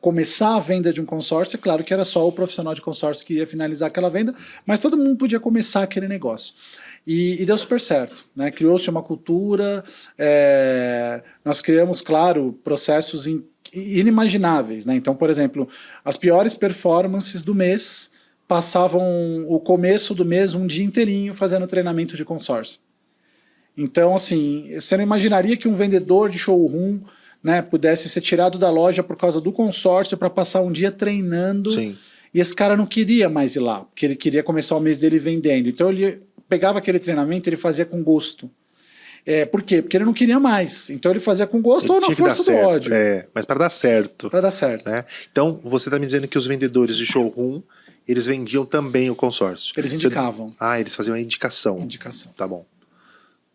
B: começar a venda de um consórcio. É claro que era só o profissional de consórcio que ia finalizar aquela venda, mas todo mundo podia começar aquele negócio. E deu super certo, né? Criou-se uma cultura, nós criamos, claro, processos inimagináveis, né? Então, por exemplo, as piores performances do mês passavam o começo do mês um dia inteirinho fazendo treinamento de consórcio. Então, assim, você não imaginaria que um vendedor de showroom, né, pudesse ser tirado da loja por causa do consórcio para passar um dia treinando.
A: Sim.
B: E esse cara não queria mais ir lá, porque ele queria começar o mês dele vendendo. Então ele pegava aquele treinamento e ele fazia com gosto. Por quê? Porque ele não queria mais. Então ele fazia com gosto ou na força do ódio.
A: Mas para dar certo.
B: Para dar certo.
A: Né? Então você está me dizendo que os vendedores de showroom, eles vendiam também o consórcio.
B: Eles indicavam.
A: Eles faziam a indicação.
B: Indicação.
A: Tá bom.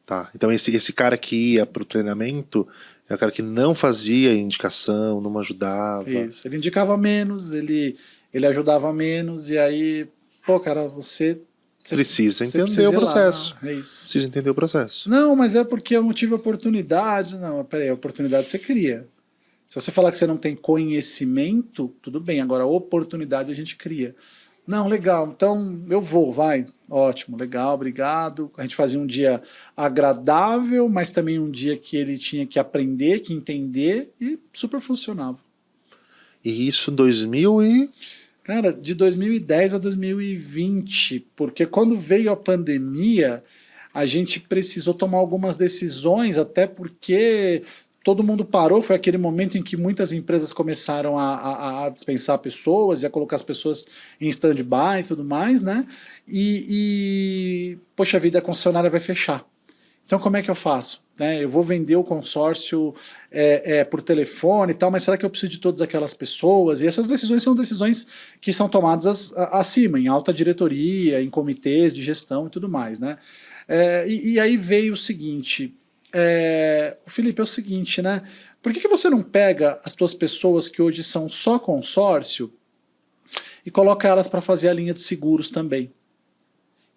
A: Tá. Então esse cara que ia para o treinamento é o cara que não fazia indicação, não ajudava.
B: Isso. Ele indicava menos, ele ajudava menos, e aí, cara, você
A: precisa entender o processo.
B: É isso.
A: Precisa entender o processo.
B: Não, mas é porque eu não tive oportunidade. Não, peraí, a oportunidade você cria. Se você falar que você não tem conhecimento, tudo bem. Agora, a oportunidade a gente cria. Não, legal, então eu vou, vai. Ótimo, legal, obrigado. A gente fazia um dia agradável, mas também um dia que ele tinha que aprender, que entender, e super funcionava.
A: E isso em 2000 e...
B: Cara, de 2010 a 2020, porque quando veio a pandemia, a gente precisou tomar algumas decisões, até porque todo mundo parou, foi aquele momento em que muitas empresas começaram a dispensar pessoas e a colocar as pessoas em stand-by e tudo mais, né? Poxa vida, a concessionária vai fechar. Então como é que eu faço? Eu vou vender o consórcio por telefone e tal, mas será que eu preciso de todas aquelas pessoas? E essas decisões são decisões que são tomadas acima, em alta diretoria, em comitês de gestão e tudo mais, né? E aí veio o seguinte... Felipe, é o seguinte, né? Por que você não pega as tuas pessoas que hoje são só consórcio e coloca elas para fazer a linha de seguros também?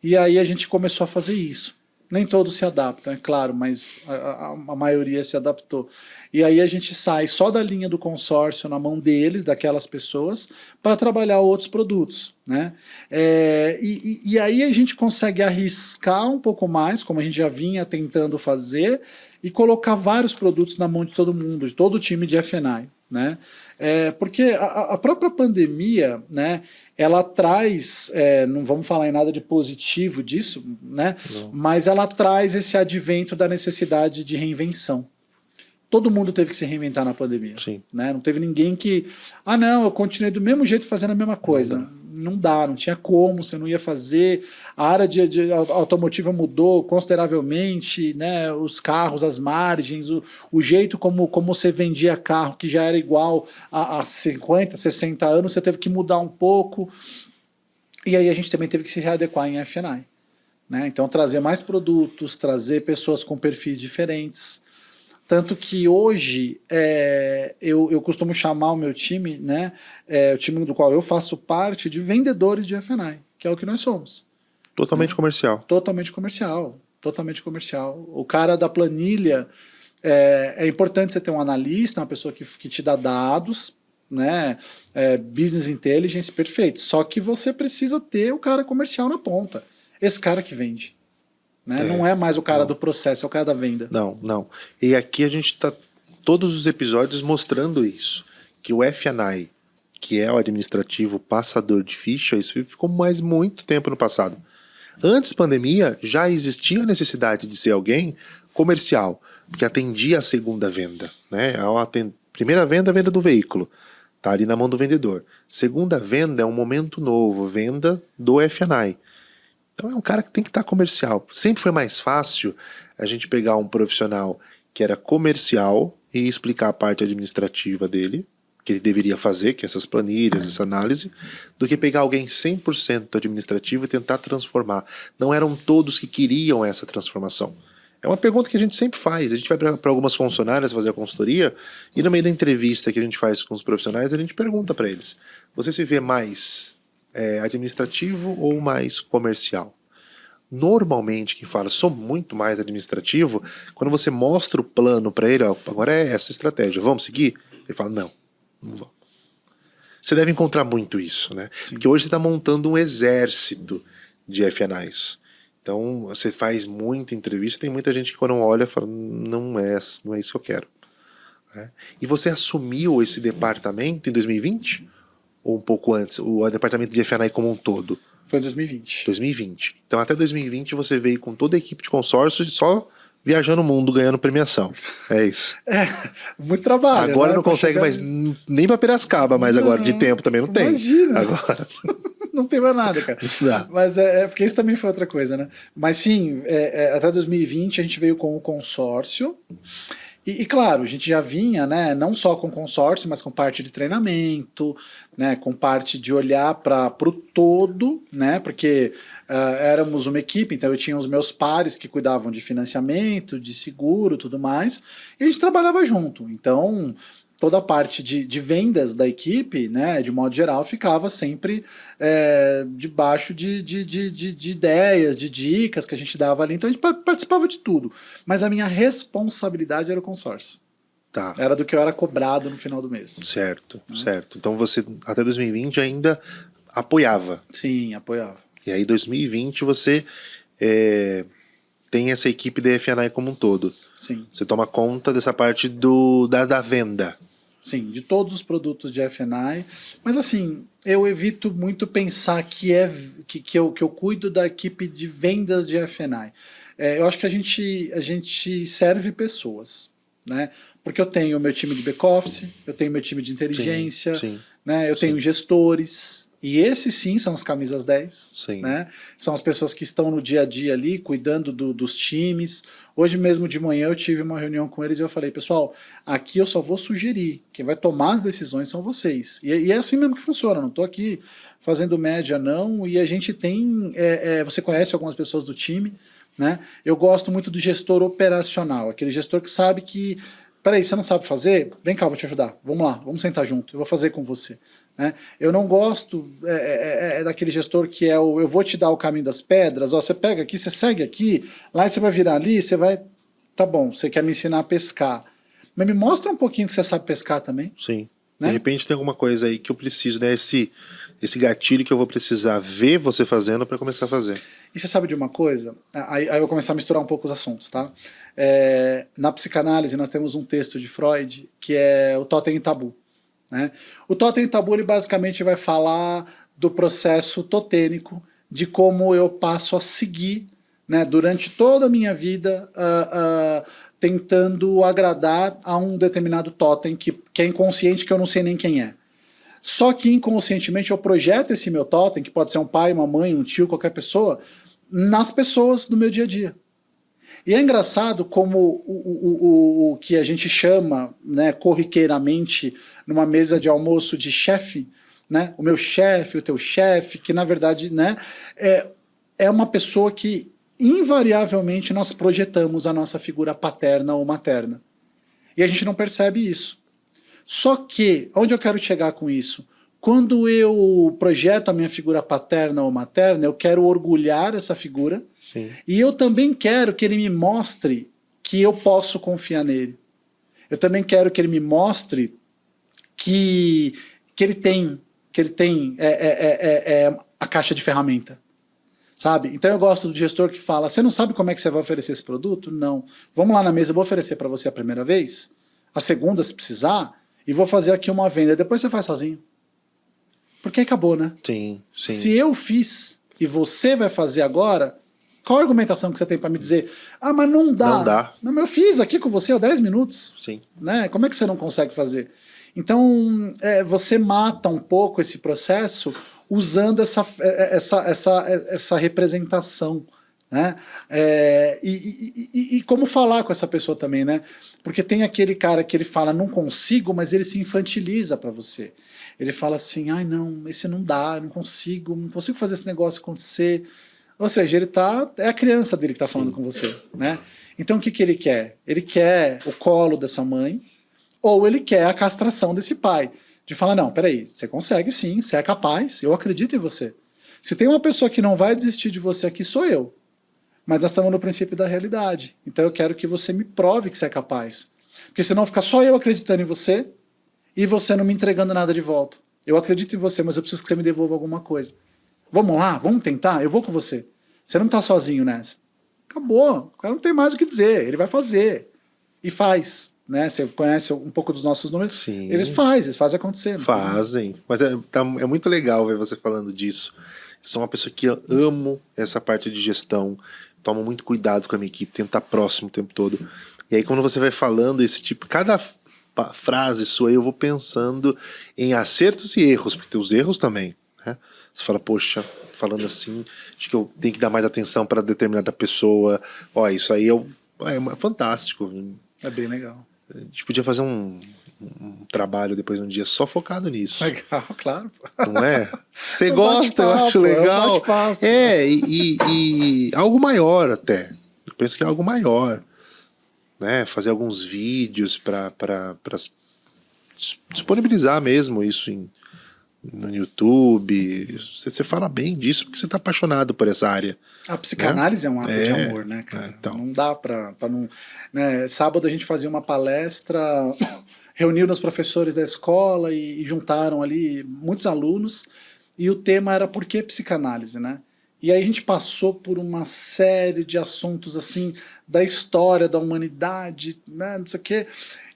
B: E aí a gente começou a fazer isso. Nem todos se adaptam, é claro, mas a maioria se adaptou. E aí a gente sai só da linha do consórcio na mão deles, daquelas pessoas, para trabalhar outros produtos, né? E aí a gente consegue arriscar um pouco mais, como a gente já vinha tentando fazer, e colocar vários produtos na mão de todo mundo, de todo o time de F&I, né? Porque a própria pandemia, né, ela traz, não vamos falar em nada de positivo disso, né? Mas ela traz esse advento da necessidade de reinvenção. Todo mundo teve que se reinventar na pandemia.
A: Sim.
B: Né? Não teve ninguém que... não, eu continuei do mesmo jeito fazendo a mesma coisa. Não dá, não tinha como, você não ia fazer. A área de automotiva mudou consideravelmente, né? Os carros, as margens, o jeito como você vendia carro, que já era igual a 50, 60 anos, você teve que mudar um pouco. E aí a gente também teve que se readequar em F&I. Né? Então trazer mais produtos, trazer pessoas com perfis diferentes. Tanto que hoje eu costumo chamar o meu time, né, o time do qual eu faço parte, de vendedores de F&I, que é o que nós somos.
A: Totalmente comercial.
B: Totalmente comercial. Totalmente comercial. O cara da planilha, é importante você ter um analista, uma pessoa que te dá dados, né, business intelligence, perfeito. Só que você precisa ter o cara comercial na ponta. Esse cara que vende. Né? Não é mais o cara do processo, é o cara da venda.
A: Não. E aqui a gente está todos os episódios mostrando isso. Que o F&I, que é o administrativo passador de ficha, isso ficou mais muito tempo no passado. Antes da pandemia, já existia a necessidade de ser alguém comercial, que atendia a segunda venda. Né? Primeira venda, a venda do veículo. Está ali na mão do vendedor. Segunda venda é um momento novo, venda do F&I. Então é um cara que tem que estar comercial. Sempre foi mais fácil a gente pegar um profissional que era comercial e explicar a parte administrativa dele, que ele deveria fazer, que é essas planilhas, essa análise, do que pegar alguém 100% administrativo e tentar transformar. Não eram todos que queriam essa transformação. É uma pergunta que a gente sempre faz. A gente vai para algumas concessionárias fazer a consultoria e no meio da entrevista que a gente faz com os profissionais, a gente pergunta para eles: você se vê mais administrativo ou mais comercial? Normalmente quem fala sou muito mais administrativo, quando você mostra o plano para ele, agora é essa estratégia, vamos seguir? Ele fala, não vamos. Você deve encontrar muito isso, né? Sim. Porque hoje você está montando um exército de F&Is. Então você faz muita entrevista, tem muita gente que quando olha fala, não é isso que eu quero. E você assumiu esse departamento em 2020? Ou um pouco antes, o departamento de F&I como um todo?
B: Foi em 2020.
A: 2020. Então até 2020 você veio com toda a equipe de consórcio e só viajando o mundo, ganhando premiação. É isso.
B: Muito trabalho.
A: Agora não consegue mais nem para Piracicaba, mas agora de tempo também não tem.
B: Imagina.
A: Agora.
B: Não tem mais nada, cara. Mas porque isso também foi outra coisa, né? Mas sim, até 2020 a gente veio com o consórcio. E claro, a gente já vinha, né, não só com consórcio, mas com parte de treinamento, né, com parte de olhar para o todo, né, porque éramos uma equipe, então eu tinha os meus pares que cuidavam de financiamento, de seguro, tudo mais, e a gente trabalhava junto. Então, toda a parte de vendas da equipe, né, de modo geral, ficava sempre debaixo de ideias, de dicas que a gente dava ali. Então a gente participava de tudo. Mas a minha responsabilidade era o consórcio.
A: Tá.
B: Era do que eu era cobrado no final do mês.
A: Certo. Então você, até 2020, ainda apoiava.
B: Sim, apoiava.
A: E aí, 2020, você tem essa equipe da F&I como um todo.
B: Sim.
A: Você toma conta dessa parte da venda.
B: Sim, de todos os produtos de F&I. Mas assim, eu evito muito pensar que eu cuido da equipe de vendas de F&I. Eu acho que a gente serve pessoas, né? Porque eu tenho o meu time de back-office, eu tenho meu time de inteligência,
A: sim,
B: né? Eu tenho gestores, e esses sim são os camisas 10,
A: sim.
B: Né? São as pessoas que estão no dia a dia ali, cuidando dos times. Hoje mesmo de manhã eu tive uma reunião com eles e eu falei, pessoal, aqui eu só vou sugerir, quem vai tomar as decisões são vocês. E é assim mesmo que funciona, não estou aqui fazendo média não, e a gente tem, você conhece algumas pessoas do time, né? Eu gosto muito do gestor operacional, aquele gestor que sabe que, peraí, você não sabe fazer? Vem cá, vou te ajudar, vamos lá, vamos sentar junto, eu vou fazer com você. Né? Eu não gosto daquele gestor que eu vou te dar o caminho das pedras, ó, você pega aqui, você segue aqui, lá você vai virar ali, você vai, tá bom, você quer me ensinar a pescar, mas me mostra um pouquinho que você sabe pescar também.
A: Sim,
B: né?
A: De repente tem alguma coisa aí que eu preciso, né? Esse gatilho que eu vou precisar ver você fazendo para começar a fazer.
B: E você sabe de uma coisa? Aí eu vou começar a misturar um pouco os assuntos, tá? Na psicanálise nós temos um texto de Freud que é o Totem e Tabu. né? O Totem Tabu, ele basicamente vai falar do processo totêmico, de como eu passo a seguir, né, durante toda a minha vida, tentando agradar a um determinado totem que é inconsciente, que eu não sei nem quem é. Só que inconscientemente eu projeto esse meu totem, que pode ser um pai, uma mãe, um tio, qualquer pessoa, nas pessoas do meu dia a dia. E é engraçado como o que a gente chama, né, corriqueiramente numa mesa de almoço de chefe, né, o meu chefe, o teu chefe, que na verdade, né, é uma pessoa que invariavelmente nós projetamos a nossa figura paterna ou materna. E a gente não percebe isso. Só que, onde eu quero chegar com isso? Quando eu projeto a minha figura paterna ou materna, eu quero orgulhar essa figura.
A: Sim.
B: E eu também quero que ele me mostre que eu posso confiar nele. Eu também quero que ele me mostre que ele tem a caixa de ferramenta. Sabe? Então eu gosto do gestor que fala, você não sabe como é que você vai oferecer esse produto? Não. Vamos lá na mesa, eu vou oferecer para você a primeira vez, a segunda se precisar, e vou fazer aqui uma venda, depois você faz sozinho. Porque aí acabou, né?
A: Sim, sim.
B: Se eu fiz e você vai fazer agora, qual a argumentação que você tem para me dizer? Ah, mas não dá.
A: Não dá.
B: Não, mas eu fiz aqui com você há 10 minutos.
A: Sim.
B: Né? Como é que você não consegue fazer? Então, você mata um pouco esse processo usando essa representação. Né? E como falar com essa pessoa também, né? Porque tem aquele cara que ele fala, não consigo, mas ele se infantiliza para você. Ele fala assim, ai não, esse não dá, não consigo fazer esse negócio acontecer. Ou seja, é a criança dele que está falando com você, né? Então o que ele quer? Ele quer o colo dessa mãe, ou ele quer a castração desse pai. De falar, não, peraí, você consegue sim, você é capaz, eu acredito em você. Se tem uma pessoa que não vai desistir de você aqui, sou eu. Mas nós estamos no princípio da realidade. Então eu quero que você me prove que você é capaz. Porque senão fica só eu acreditando em você e você não me entregando nada de volta. Eu acredito em você, mas eu preciso que você me devolva alguma coisa. Vamos lá, vamos tentar? Eu vou com você. Você não está sozinho nessa. Acabou, o cara não tem mais o que dizer, ele vai fazer. E faz. Né? Você conhece um pouco dos nossos números?
A: Sim.
B: Eles fazem acontecer.
A: Fazem. Mas é muito legal ver você falando disso. Eu sou uma pessoa que amo essa parte de gestão, tomo muito cuidado com a minha equipe, tento estar próximo o tempo todo. E aí quando você vai falando esse tipo, cada frase sua, eu vou pensando em acertos e erros, porque tem os erros também, né? Você fala, poxa, falando assim, acho que eu tenho que dar mais atenção para determinada pessoa. Ó, isso aí é fantástico.
B: É bem legal.
A: A gente podia fazer um trabalho depois de um dia só focado nisso.
B: Legal, claro.
A: Não é? Você gosta, eu acho legal. E algo maior até. Eu penso que é algo maior. Né? Fazer alguns vídeos para disponibilizar mesmo isso no YouTube. Você fala bem disso porque você está apaixonado por essa área.
B: A psicanálise é um ato de amor, né, cara?
A: Então.
B: Não dá para não... Né? Sábado a gente fazia uma palestra, reuniu os professores da escola e juntaram ali muitos alunos, e o tema era por que psicanálise, né? E aí a gente passou por uma série de assuntos assim, da história da humanidade, né, não sei o quê.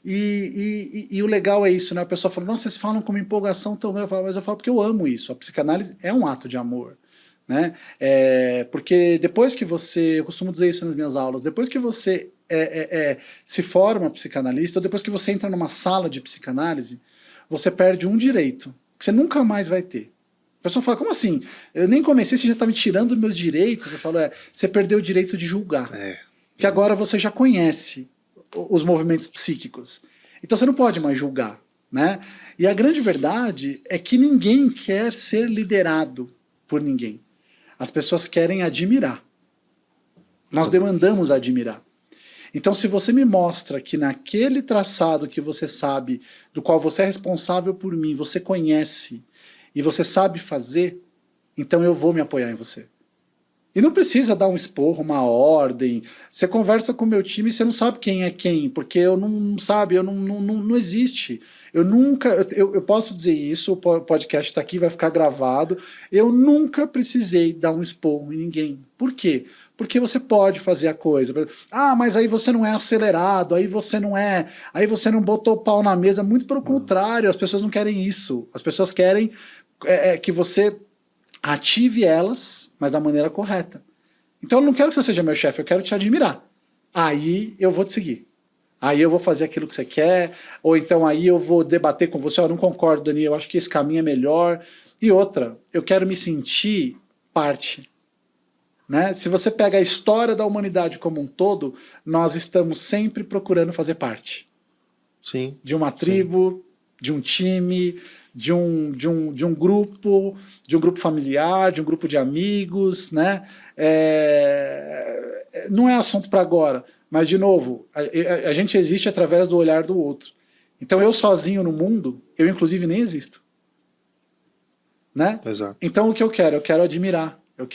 B: E o legal é isso, né? A pessoa falou, nossa, vocês falam com uma empolgação tão grande. Mas eu falo porque eu amo isso. A psicanálise é um ato de amor. Né? Porque depois que você, eu costumo dizer isso nas minhas aulas, depois que você se forma psicanalista, ou depois que você entra numa sala de psicanálise, você perde um direito, que você nunca mais vai ter. A pessoa fala, como assim? Eu nem comecei, você já está me tirando meus direitos. Eu falo, você perdeu o direito de julgar. Que agora você já conhece os movimentos psíquicos. Então você não pode mais julgar. Né? E a grande verdade é que ninguém quer ser liderado por ninguém. As pessoas querem admirar. Nós demandamos admirar. Então, se você me mostra que naquele traçado que você sabe, do qual você é responsável por mim, você conhece e você sabe fazer, então eu vou me apoiar em você. E não precisa dar um esporro, uma ordem. Você conversa com o meu time e você não sabe quem é quem, porque eu não existe. Eu nunca, eu posso dizer isso, o podcast está aqui, vai ficar gravado. Eu nunca precisei dar um esporro em ninguém. Por quê? Porque você pode fazer a coisa. Ah, mas aí você não é acelerado, aí você não botou o pau na mesa. Muito pelo contrário, as pessoas não querem isso. As pessoas querem que você ative elas, mas da maneira correta. Então eu não quero que você seja meu chefe, eu quero te admirar. Aí eu vou te seguir. Aí eu vou fazer aquilo que você quer, ou então aí eu vou debater com você, eu não concordo, Dani, eu acho que esse caminho é melhor. E outra, eu quero me sentir parte. Né? Se você pega a história da humanidade como um todo, nós estamos sempre procurando fazer parte.
A: Sim.
B: De uma tribo, de um time, de um grupo familiar, de um grupo de amigos, né? Não é assunto para agora, mas, de novo, a gente existe através do olhar do outro. Então, eu sozinho no mundo, eu, inclusive, nem existo. Né?
A: Exato.
B: Então, o que eu quero? Eu quero admirar. Eu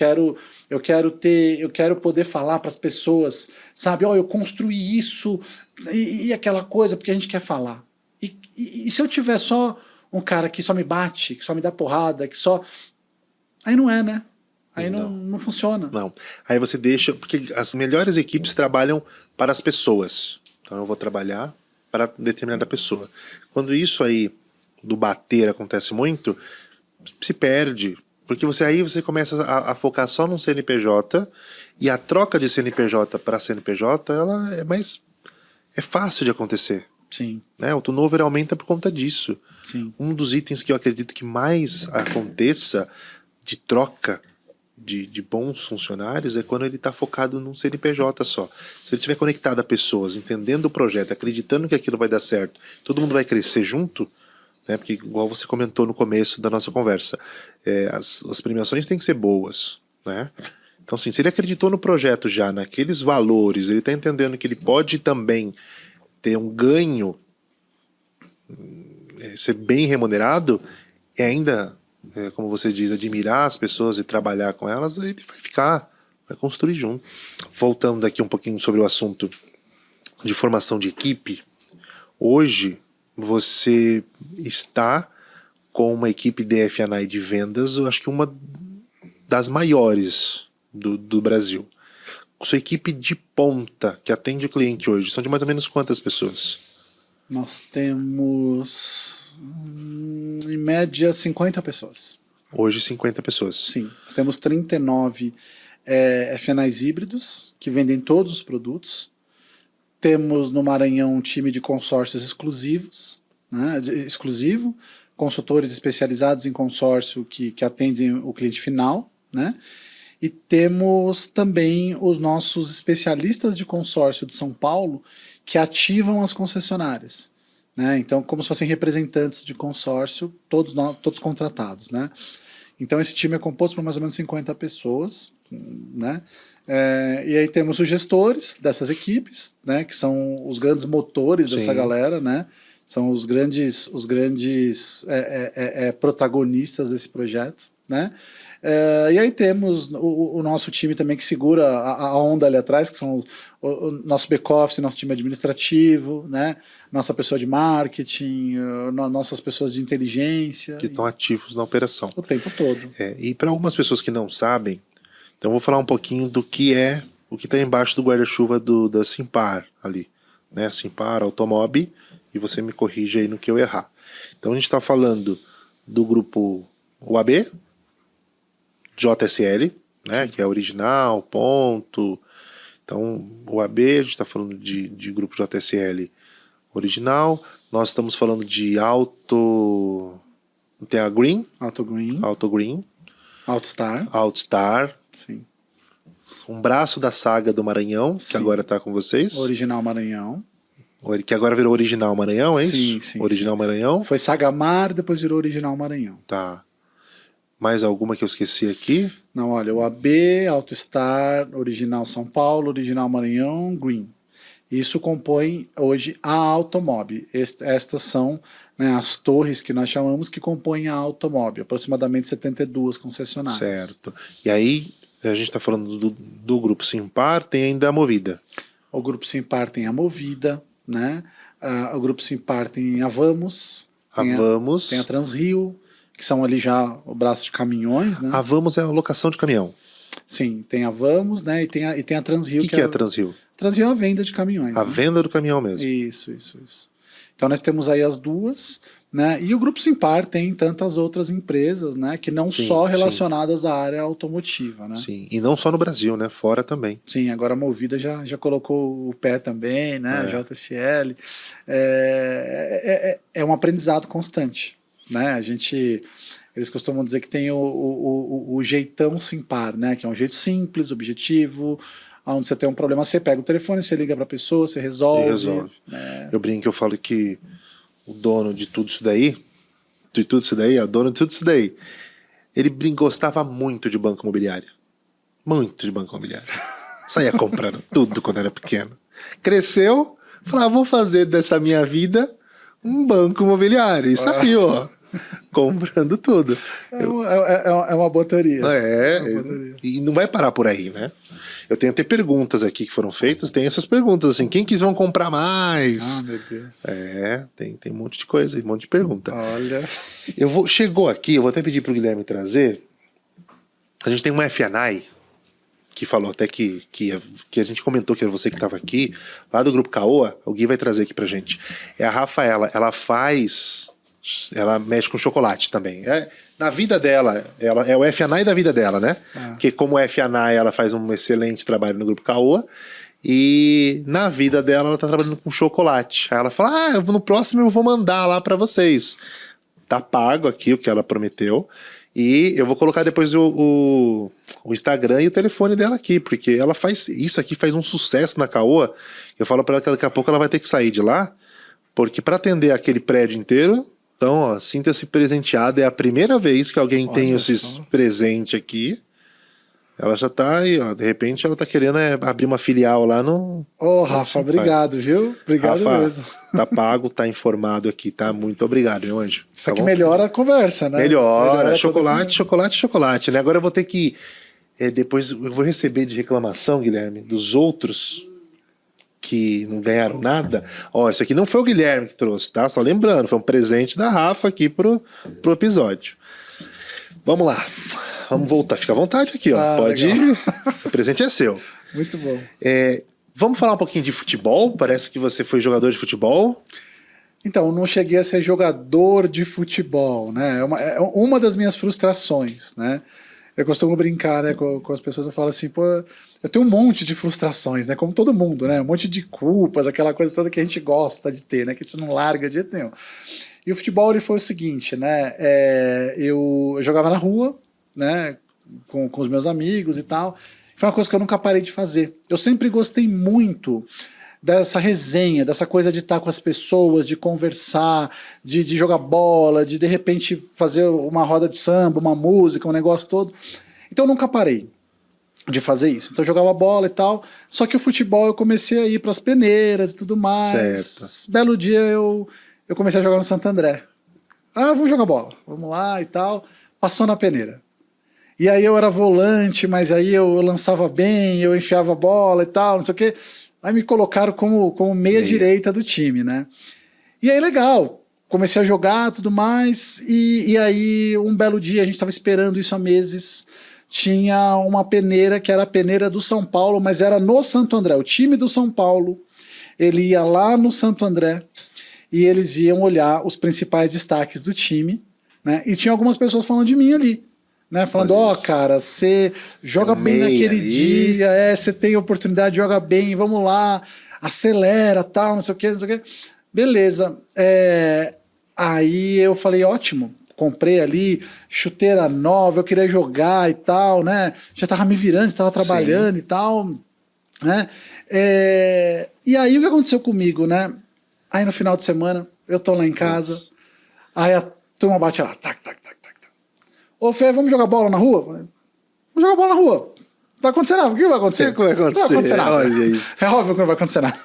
B: quero poder falar para as pessoas, sabe? Eu construí isso e aquela coisa, porque a gente quer falar. E se eu tiver só um cara que só me bate, que só me dá porrada, que só... Aí não é, né? Aí não funciona.
A: Não. Aí você deixa... Porque as melhores equipes trabalham para as pessoas. Então eu vou trabalhar para determinada pessoa. Quando isso aí do bater acontece muito, se perde. Porque aí você começa a focar só num CNPJ, e a troca de CNPJ para CNPJ, ela é fácil de acontecer.
B: Sim.
A: Né? O turnover aumenta por conta disso.
B: Sim.
A: Um dos itens que eu acredito que mais aconteça de troca de bons funcionários é quando ele está focado num CNPJ só. Se ele estiver conectado a pessoas, entendendo o projeto, acreditando que aquilo vai dar certo, todo mundo vai crescer junto, né? Porque, igual você comentou no começo da nossa conversa, as premiações têm que ser boas, né? Então, assim, se ele acreditou no projeto já, naqueles valores, ele está entendendo que ele pode também ter um ganho, ser bem remunerado, e ainda, como você diz, admirar as pessoas e trabalhar com elas, ele vai construir junto. Voltando aqui um pouquinho sobre o assunto de formação de equipe, hoje você está com uma equipe de F&I de vendas, eu acho que uma das maiores do Brasil. Sua equipe de ponta que atende o cliente hoje, são de mais ou menos quantas pessoas?
B: Nós temos, em média, 50 pessoas.
A: Hoje, 50 pessoas.
B: Sim. Nós temos 39 F&Is híbridos, que vendem todos os produtos. Temos no Maranhão um time de consórcios exclusivos, né, exclusivo, consultores especializados em consórcio que atendem o cliente final, né? E temos também os nossos especialistas de consórcio de São Paulo que ativam as concessionárias, né? Então, como se fossem representantes de consórcio, todos contratados, né? Então, esse time é composto por mais ou menos 50 pessoas, né? E aí temos os gestores dessas equipes, né? Que são os grandes motores dessa galera, né? São os grandes protagonistas desse projeto, né? E aí temos o nosso time também que segura a onda ali atrás, que são o nosso back-office, nosso time administrativo, né? Nossa pessoa de marketing, nossas pessoas de inteligência.
A: Que estão ativos na operação.
B: O tempo todo.
A: E para algumas pessoas que não sabem, então eu vou falar um pouquinho do que o que está embaixo do guarda-chuva da Simpar ali, né? Simpar, Automob, e você me corrige aí no que eu errar. Então a gente está falando do grupo UAB, JSL, né, que é original, ponto. Então, o AB, a gente está falando de grupo JSL original. Nós estamos falando de tem a Green.
B: Auto
A: Green.
B: Altstar. Sim.
A: Um braço da saga do Maranhão,
B: sim,
A: que agora está com vocês.
B: Original Maranhão.
A: Que agora virou Original Maranhão, é
B: sim,
A: isso?
B: Sim,
A: Original Maranhão.
B: Foi Sagamar, depois virou Original Maranhão.
A: Tá. Mais alguma que eu esqueci aqui?
B: Não, olha, o AB, Altstar, Original São Paulo, Original Maranhão, Green. Isso compõe hoje a Automob. Estas são, né, as torres que nós chamamos que compõem a Automob, aproximadamente 72 concessionárias.
A: Certo. E aí, A gente está falando do Grupo Simpar, tem ainda a Movida.
B: O Grupo Simpar tem a Movida, né? O Grupo Simpar tem a Vamos.
A: Vamos.
B: Tem a Transrio, que são ali já o braço de caminhões, né?
A: A Vamos é a locação de caminhão.
B: Sim, tem a Vamos, né? E tem a Transrio.
A: O que é a Transrio?
B: Transrio é a venda de caminhões.
A: A
B: né?
A: venda do caminhão mesmo.
B: Isso. Então nós temos aí as duas, né? E o Grupo Simpar tem tantas outras empresas, né? Que não só relacionadas à área automotiva, né?
A: Sim, e não só no Brasil, né? Fora também.
B: Sim, agora a Movida já colocou o pé também, né? A JSL. É um aprendizado constante, né? Eles costumam dizer que tem o jeitão Simpar, né? Que é um jeito simples, objetivo, onde você tem um problema, você pega o telefone, você liga para a pessoa, você resolve. Né?
A: Eu brinco, eu falo que o dono de tudo isso daí, o dono de tudo isso daí, ele gostava muito de banco imobiliário. Muito de banco imobiliário. Saía comprando tudo quando era pequeno. Cresceu, falava, vou fazer dessa minha vida um banco imobiliário. E saiu, ó. Comprando tudo.
B: É uma boa teoria.
A: E não vai parar por aí, né? Eu tenho até perguntas aqui que foram feitas. Tem essas perguntas assim: quem quis vão comprar mais?
B: Ah, meu Deus.
A: Tem um monte de coisa, um monte de pergunta.
B: Olha.
A: Chegou aqui, eu vou até pedir pro Guilherme trazer. A gente tem uma FNAI que falou até que a gente comentou que era você que estava aqui, lá do Grupo Caoa. O Gui vai trazer aqui pra gente. É a Rafaela, ela mexe com chocolate também. Na vida dela, ela é o FNAI da vida dela, né? Porque como FNAI, ela faz um excelente trabalho no Grupo Caoa. E na vida dela, ela tá trabalhando com chocolate. Aí ela fala, no próximo eu vou mandar lá para vocês. Tá pago aqui o que ela prometeu. E eu vou colocar depois o Instagram e o telefone dela aqui, porque ela faz isso aqui, faz um sucesso na Caoa. Eu falo para ela que daqui a pouco ela vai ter que sair de lá, porque para atender aquele prédio inteiro. Então, ó, sinta-se presenteada. É a primeira vez que alguém tem esses presentes aqui. Ela já tá aí, ó. De repente ela tá querendo abrir uma filial lá no...
B: Rafa, obrigado, viu? Obrigado
A: Rafa,
B: mesmo.
A: Tá pago, tá informado aqui, tá? Muito obrigado, meu anjo.
B: Isso aqui melhora a conversa, né?
A: Melhora chocolate, né? Agora eu vou ter que... depois eu vou receber de reclamação, Guilherme, dos outros que não ganharam nada. Ó, isso aqui não foi o Guilherme que trouxe, tá? Só lembrando, foi um presente da Rafa aqui pro episódio. Vamos lá. Vamos voltar. Fica à vontade aqui, ó. Pode ir. O presente é seu.
B: Muito bom.
A: Vamos falar um pouquinho de futebol? Parece que você foi jogador de futebol.
B: Então, não cheguei a ser jogador de futebol, né? É uma das minhas frustrações, né? Eu costumo brincar, né, com as pessoas. Eu falo assim, pô, eu tenho um monte de frustrações, né? Como todo mundo, né? Um monte de culpas, aquela coisa toda que a gente gosta de ter, né? Que a gente não larga de jeito nenhum. E o futebol, ele foi o seguinte, né? Eu jogava na rua, né? Com os meus amigos e tal. Foi uma coisa que eu nunca parei de fazer. Eu sempre gostei muito dessa resenha, dessa coisa de estar com as pessoas, de conversar, de jogar bola, de repente fazer uma roda de samba, uma música, um negócio todo. Então eu nunca parei de fazer isso. Então eu jogava bola e tal, só que o futebol eu comecei a ir para as peneiras e tudo mais.
A: Certo.
B: Belo dia eu comecei a jogar no Santo André. Vamos jogar bola, vamos lá e tal. Passou na peneira. E aí eu era volante, mas aí eu lançava bem, eu enfiava a bola e tal, não sei o quê. Aí me colocaram como meia-direita do time, né? E aí, legal. Comecei a jogar, tudo mais. E aí, um belo dia, a gente estava esperando isso há meses. Tinha uma peneira, que era a peneira do São Paulo, mas era no Santo André. O time do São Paulo, ele ia lá no Santo André e eles iam olhar os principais destaques do time, né? E tinha algumas pessoas falando de mim ali. Né, falando, cara, você joga bem naquele dia, você tem oportunidade, joga bem, vamos lá, acelera, tal, não sei o que. Beleza. Aí eu falei, ótimo, comprei ali, chuteira nova, eu queria jogar e tal, né? Já tava me virando, estava trabalhando. Sim. E tal, né? E aí o que aconteceu comigo, né? Aí no final de semana, eu tô lá em casa, aí a turma bate lá, tac, tac, tac. Ô, Fê, vamos jogar bola na rua? Vamos jogar bola na rua. Não vai acontecer nada. O que vai acontecer?
A: O que vai acontecer?
B: Não vai acontecer nada.
A: Olha isso.
B: É óbvio que não vai acontecer nada.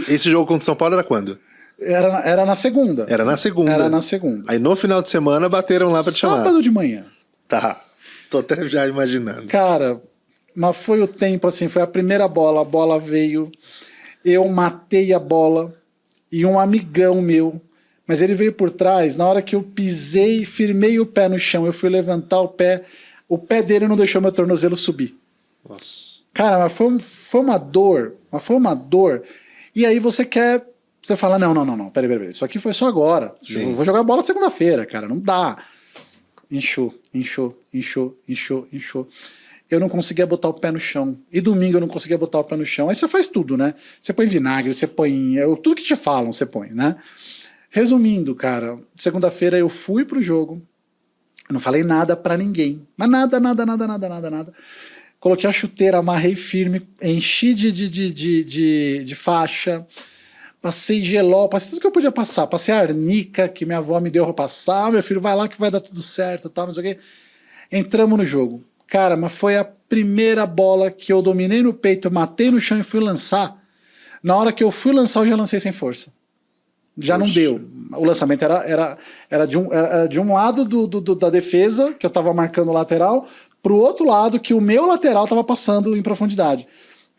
A: Esse jogo contra o São Paulo era quando?
B: Era na segunda.
A: Era na segunda.
B: Era na segunda.
A: Aí no final de semana bateram lá pra te chamar.
B: Sábado de manhã.
A: Tá. Tô até já imaginando.
B: Cara, Mas foi o tempo, assim, foi a primeira bola, a bola veio, eu matei a bola e um amigão meu, mas ele veio por trás, na hora que eu pisei, firmei o pé no chão, eu fui levantar o pé dele não deixou meu tornozelo subir.
A: Nossa.
B: Cara, mas foi uma dor, e aí você fala, não, peraí, isso aqui foi só agora, eu vou jogar bola segunda-feira, cara, não dá. Inchou. Eu não conseguia botar o pé no chão. E domingo eu não conseguia botar o pé no chão. Aí você faz tudo, né? Você põe vinagre, você põe... tudo que te falam, você põe, né? Resumindo, cara, segunda-feira eu fui pro jogo, não falei nada pra ninguém. Mas nada. Coloquei a chuteira, amarrei firme, enchi de faixa, passei gelol, passei tudo que eu podia passar. Passei arnica, que minha avó me deu pra passar. Meu filho, vai lá que vai dar tudo certo, tal, não sei o quê. Entramos no jogo. Cara, mas foi a primeira bola que eu dominei no peito, matei no chão e fui lançar. Na hora que eu fui lançar, eu já lancei sem força. Já não deu. O lançamento era de um lado da defesa, que eu tava marcando o lateral, pro outro lado, que o meu lateral tava passando em profundidade.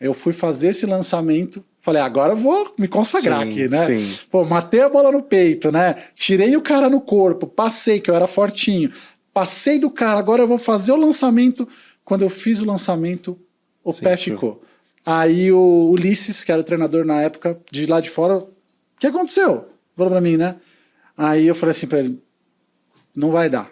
B: Eu fui fazer esse lançamento, falei, agora eu vou me consagrar aqui, né?
A: Sim.
B: Pô, matei a bola no peito, né? Tirei o cara no corpo, passei, que eu era fortinho. Passei do cara, agora eu vou fazer o lançamento. Quando eu fiz o lançamento, o pé ficou. Aí o Ulisses, que era o treinador na época, de lá de fora, o que aconteceu? Falou pra mim, né? Aí eu falei assim pra ele, não vai dar.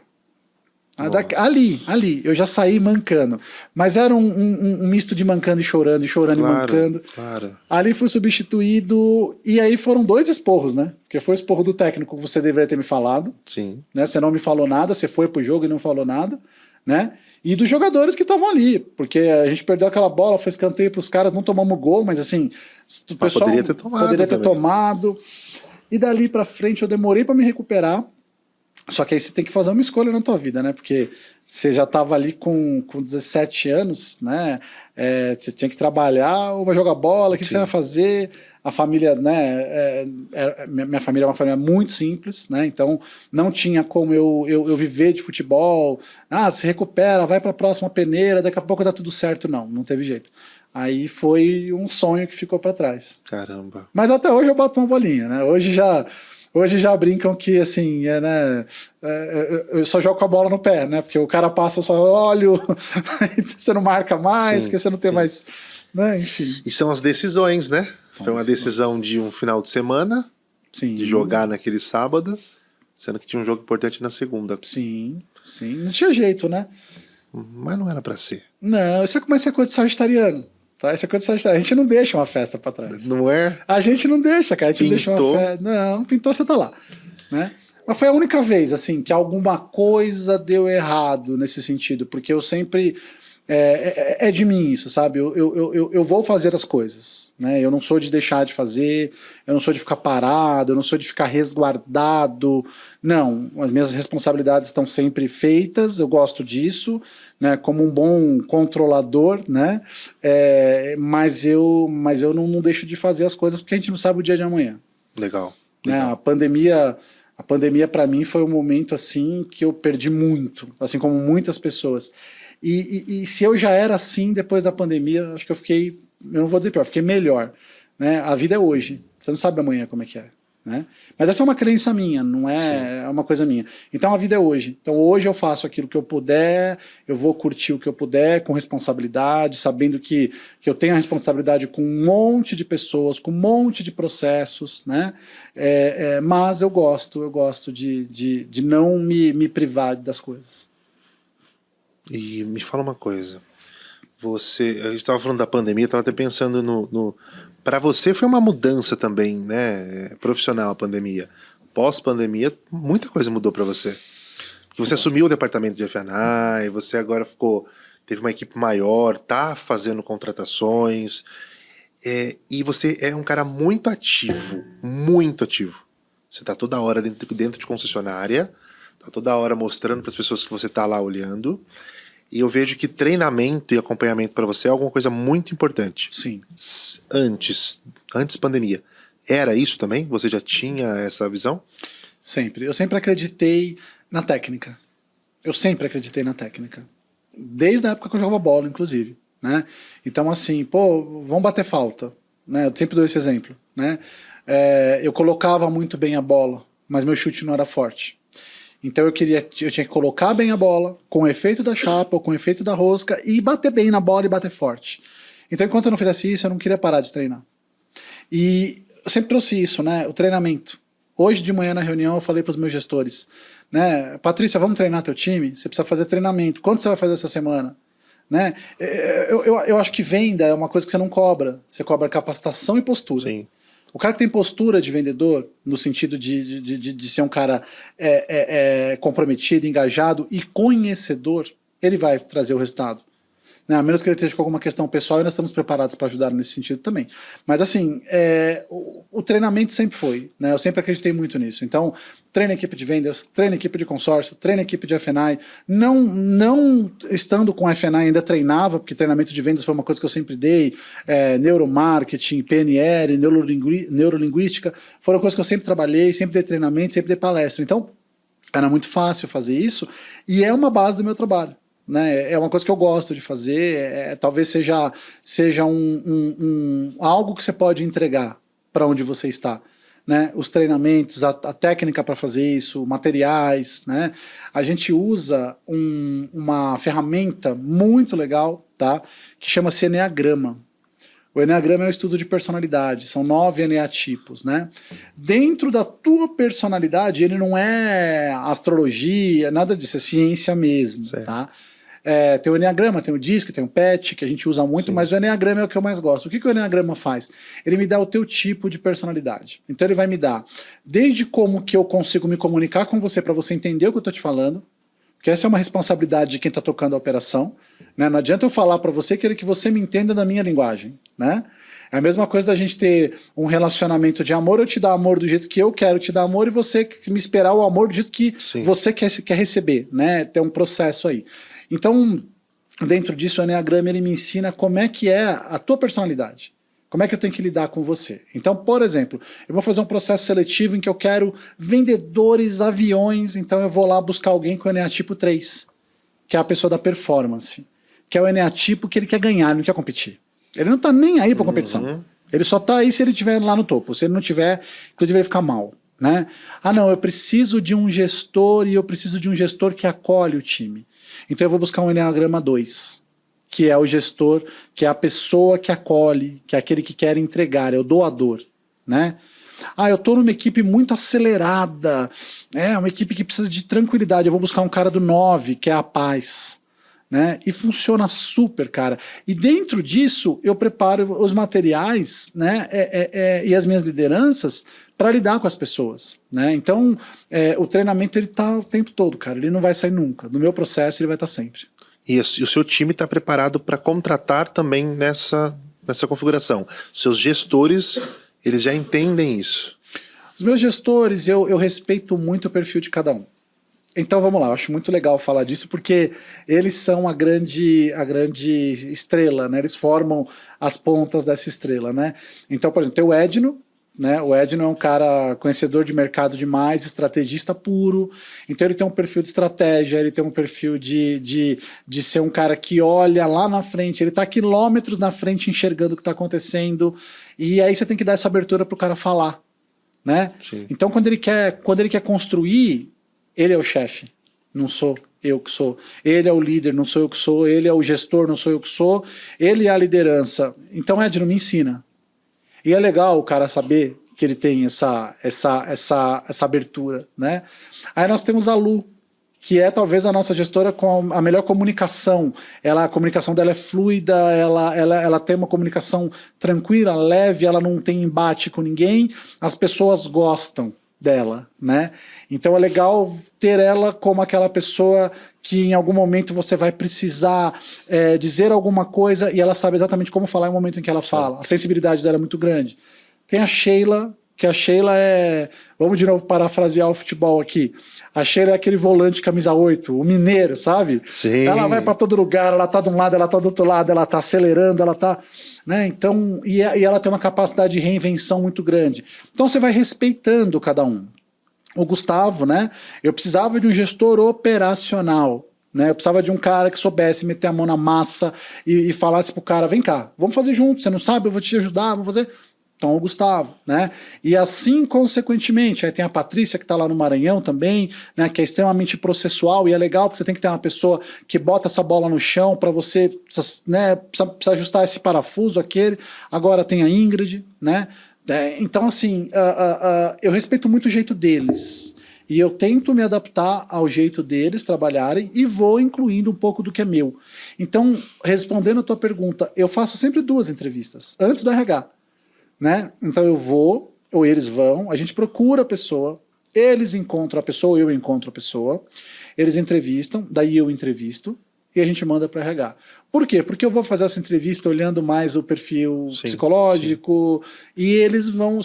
B: Ali, eu já saí mancando. Mas era um misto de mancando e chorando e mancando.
A: Claro.
B: Ali fui substituído, e aí foram 2 esporros, né? Porque foi o esporro do técnico que você deveria ter me falado.
A: Sim.
B: Né? Você não me falou nada, você foi pro jogo e não falou nada, né? E dos jogadores que estavam ali, porque a gente perdeu aquela bola, foi escanteio pros caras, não tomamos gol, mas assim, o pessoal
A: poderia ter
B: tomado. E dali pra frente eu demorei pra me recuperar. Só que aí você tem que fazer uma escolha na tua vida, né? Porque você já estava ali com 17 anos, né? Você tinha que trabalhar ou vai jogar bola, o que você vai fazer? A família, né? Minha família é uma família muito simples, né? Então não tinha como eu viver de futebol. Se recupera, vai para a próxima peneira, daqui a pouco dá tudo certo. Não teve jeito. Aí foi um sonho que ficou para trás.
A: Caramba.
B: Mas até hoje eu boto uma bolinha, né? Hoje já brincam que, assim, eu só jogo com a bola no pé, né? Porque o cara passa, eu só olho, você não marca mais, que você não tem mais... Né? Enfim.
A: E são as decisões, né? Foi uma decisão de um final de semana, de jogar naquele sábado, sendo que tinha um jogo importante na segunda.
B: Sim. Não tinha jeito, né?
A: Mas não era pra ser.
B: Não, isso é como essa coisa de sagitariano. Tá? Essa coisa de sagitariano. A gente não deixa uma festa pra trás.
A: Não é?
B: A gente não deixa, cara. A gente
A: Pintou.
B: não deixa uma festa. Não, pintou, você tá lá. Né? Mas foi a única vez, assim, que alguma coisa deu errado nesse sentido, porque eu sempre... É de mim isso, sabe? Eu vou fazer as coisas, né? Eu não sou de deixar de fazer, eu não sou de ficar parado, eu não sou de ficar resguardado. Não, as minhas responsabilidades estão sempre feitas, eu gosto disso, né? Como um bom controlador, né? Mas eu não deixo de fazer as coisas porque a gente não sabe o dia de amanhã.
A: Legal.
B: Né? A pandemia para mim foi um momento assim que eu perdi muito, assim como muitas pessoas. E se eu já era assim depois da pandemia, acho que eu não vou dizer pior, fiquei melhor. Né? A vida é hoje, você não sabe amanhã como é que é. Né? Mas essa é uma crença minha, não é uma coisa minha. Então a vida é hoje. Então hoje eu faço aquilo que eu puder, eu vou curtir o que eu puder, com responsabilidade, sabendo que eu tenho a responsabilidade com um monte de pessoas, com um monte de processos, né? Mas eu gosto de não me privar das coisas.
A: E me fala uma coisa. A gente estava falando da pandemia, estava até pensando no para você foi uma mudança também, né? Profissional a pandemia. Pós-pandemia, muita coisa mudou para você. Porque você assumiu o departamento de F&I, você agora teve uma equipe maior, tá fazendo contratações. E você é um cara muito ativo, muito ativo. Você tá toda hora dentro de concessionária, tá toda hora mostrando para as pessoas que você tá lá olhando. E eu vejo que treinamento e acompanhamento para você é alguma coisa muito importante.
B: Sim.
A: Antes pandemia. Era isso também? Você já tinha essa visão?
B: Sempre. Eu sempre acreditei na técnica. Desde a época que eu jogava bola, inclusive. né? Então, assim, pô, vamos bater falta, né? Eu sempre dou esse exemplo, né? Eu colocava muito bem a bola, mas meu chute não era forte. Então eu tinha que colocar bem a bola, com o efeito da chapa, ou com o efeito da rosca, e bater bem na bola e bater forte. Então, enquanto eu não fizesse isso, eu não queria parar de treinar. E eu sempre trouxe isso, né? O treinamento. Hoje de manhã na reunião eu falei para os meus gestores, né? Patrícia, vamos treinar teu time? Você precisa fazer treinamento. Quanto você vai fazer essa semana? Né? Eu acho que venda é uma coisa que você não cobra. Você cobra capacitação e postura.
A: Sim.
B: O cara que tem postura de vendedor, no sentido de ser um cara comprometido, engajado e conhecedor, ele vai trazer o resultado. Né? A menos que ele esteja com alguma questão pessoal, e nós estamos preparados para ajudar nesse sentido também. Mas assim, o treinamento sempre foi, né? Eu sempre acreditei muito nisso. Então, treina equipe de vendas, treina equipe de consórcio, treina equipe de F&I. Não estando com F&I ainda treinava, porque treinamento de vendas foi uma coisa que eu sempre dei, neuromarketing, PNL, neurolinguística, foram coisas que eu sempre trabalhei, sempre dei treinamento, sempre dei palestra. Então, era muito fácil fazer isso e é uma base do meu trabalho. Né? É uma coisa que eu gosto de fazer, talvez seja algo que você pode entregar para onde você está. Né? Os treinamentos, a técnica para fazer isso, materiais. Né? A gente usa uma ferramenta muito legal, tá? Que chama-se Eneagrama. O Eneagrama é um estudo de personalidade, são 9 eneatipos, né? Dentro da tua personalidade, ele não é astrologia, nada disso, é ciência mesmo, certo. Tá? Tem o Eneagrama, tem o DISC, tem o PET, que a gente usa muito, sim, mas o Eneagrama é o que eu mais gosto. O que o Eneagrama faz? Ele me dá o teu tipo de personalidade. Então ele vai me dar desde como que eu consigo me comunicar com você para você entender o que eu estou te falando, porque essa é uma responsabilidade de quem está tocando a operação. Né? Não adianta eu falar para você que você me entenda na minha linguagem. Né? É a mesma coisa da gente ter um relacionamento de amor, eu te dar amor do jeito que eu quero te dar amor e você me esperar o amor do jeito que sim, você quer receber. Né? Tem um processo aí. Então, dentro disso, o Eneagrama ele me ensina como é que é a tua personalidade. Como é que eu tenho que lidar com você? Então, por exemplo, eu vou fazer um processo seletivo em que eu quero vendedores, aviões, então eu vou lá buscar alguém com o Eneatipo 3, que é a pessoa da performance, que é o Eneatipo que ele quer ganhar, ele não quer competir. Ele não está nem aí para competição. Uhum. Ele só está aí se ele estiver lá no topo. Se ele não tiver, inclusive ele fica mal. Né? Ah, não, eu preciso de um gestor e eu preciso de um gestor que acolhe o time. Então eu vou buscar um Eneagrama 2, que é o gestor, que é a pessoa que acolhe, que é aquele que quer entregar, é o doador, né? Ah, eu estou numa equipe muito acelerada, uma equipe que precisa de tranquilidade, eu vou buscar um cara do 9, que é a paz, né? E funciona super, cara. E dentro disso, eu preparo os materiais, né? E as minhas lideranças para lidar com as pessoas, né? Então, o treinamento ele tá o tempo todo, cara. Ele não vai sair nunca. No meu processo, ele vai estar sempre.
A: E o seu time está preparado para contratar também nessa configuração. Seus gestores, eles já entendem isso.
B: Os meus gestores, eu respeito muito o perfil de cada um. Então vamos lá, eu acho muito legal falar disso, porque eles são a grande estrela, né? Eles formam as pontas dessa estrela, né? Então, por exemplo, tem o Edno, né? O Edno é um cara conhecedor de mercado demais, estrategista puro, então ele tem um perfil de estratégia, ele tem um perfil de ser um cara que olha lá na frente, ele está quilômetros na frente enxergando o que está acontecendo, e aí você tem que dar essa abertura para o cara falar, né? Sim. Então quando ele quer construir, ele é o chefe, não sou eu que sou. Ele é o líder, não sou eu que sou. Ele é o gestor, não sou eu que sou. Ele é a liderança. Então, Edno, me ensina. E é legal o cara saber que ele tem essa abertura, né? Aí nós temos a Lu, que é talvez a nossa gestora com a melhor comunicação. A comunicação dela é fluida, ela tem uma comunicação tranquila, leve, ela não tem embate com ninguém, as pessoas gostam dela, né? Então é legal ter ela como aquela pessoa que em algum momento você vai precisar dizer alguma coisa e ela sabe exatamente como falar no momento em que ela fala. A sensibilidade dela é muito grande. Tem a Sheila, que a Sheila vamos de novo parafrasear o futebol aqui. A Sheila é aquele volante camisa 8, o mineiro, sabe?
A: Sim.
B: Ela vai para todo lugar, ela tá de um lado, ela tá do outro lado, ela tá acelerando, ela tá... Né? Então, e ela tem uma capacidade de reinvenção muito grande. Então você vai respeitando cada um. O Gustavo, né? Eu precisava de um gestor operacional. né? Eu precisava de um cara que soubesse meter a mão na massa e falasse pro cara, vem cá, vamos fazer junto, você não sabe, eu vou te ajudar, vamos fazer... Então, o Gustavo, né? E assim, consequentemente, aí tem a Patrícia que está lá no Maranhão também, né? Que é extremamente processual e é legal porque você tem que ter uma pessoa que bota essa bola no chão para você, né? Precisa ajustar esse parafuso, aquele. Agora tem a Ingrid, né? Então, assim, eu respeito muito o jeito deles. E eu tento me adaptar ao jeito deles trabalharem e vou incluindo um pouco do que é meu. Então, respondendo a tua pergunta, eu faço sempre 2 entrevistas, antes do RH. Né? Então eu vou, ou eles vão, a gente procura a pessoa, eles encontram a pessoa, eu encontro a pessoa, eles entrevistam, daí eu entrevisto e a gente manda para RH. Por quê? Porque eu vou fazer essa entrevista olhando mais o perfil psicológico e eles vão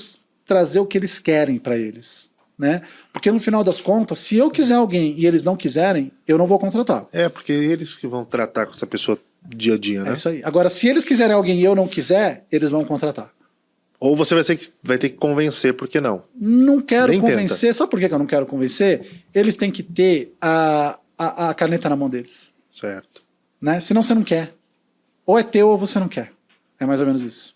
B: trazer o que eles querem para eles. Né? Porque no final das contas, se eu quiser alguém e eles não quiserem, eu não vou contratar.
A: Porque eles que vão tratar com essa pessoa dia a dia, né?
B: É isso aí. Agora, se eles quiserem alguém e eu não quiser, eles vão contratar.
A: Ou você vai ter que convencer, por que não?
B: Não quero
A: Nem
B: convencer.
A: tenta.
B: Sabe por que eu não quero convencer? Eles têm que ter a caneta na mão deles.
A: Certo.
B: Né? Senão você não quer. Ou é teu ou você não quer. É mais ou menos isso.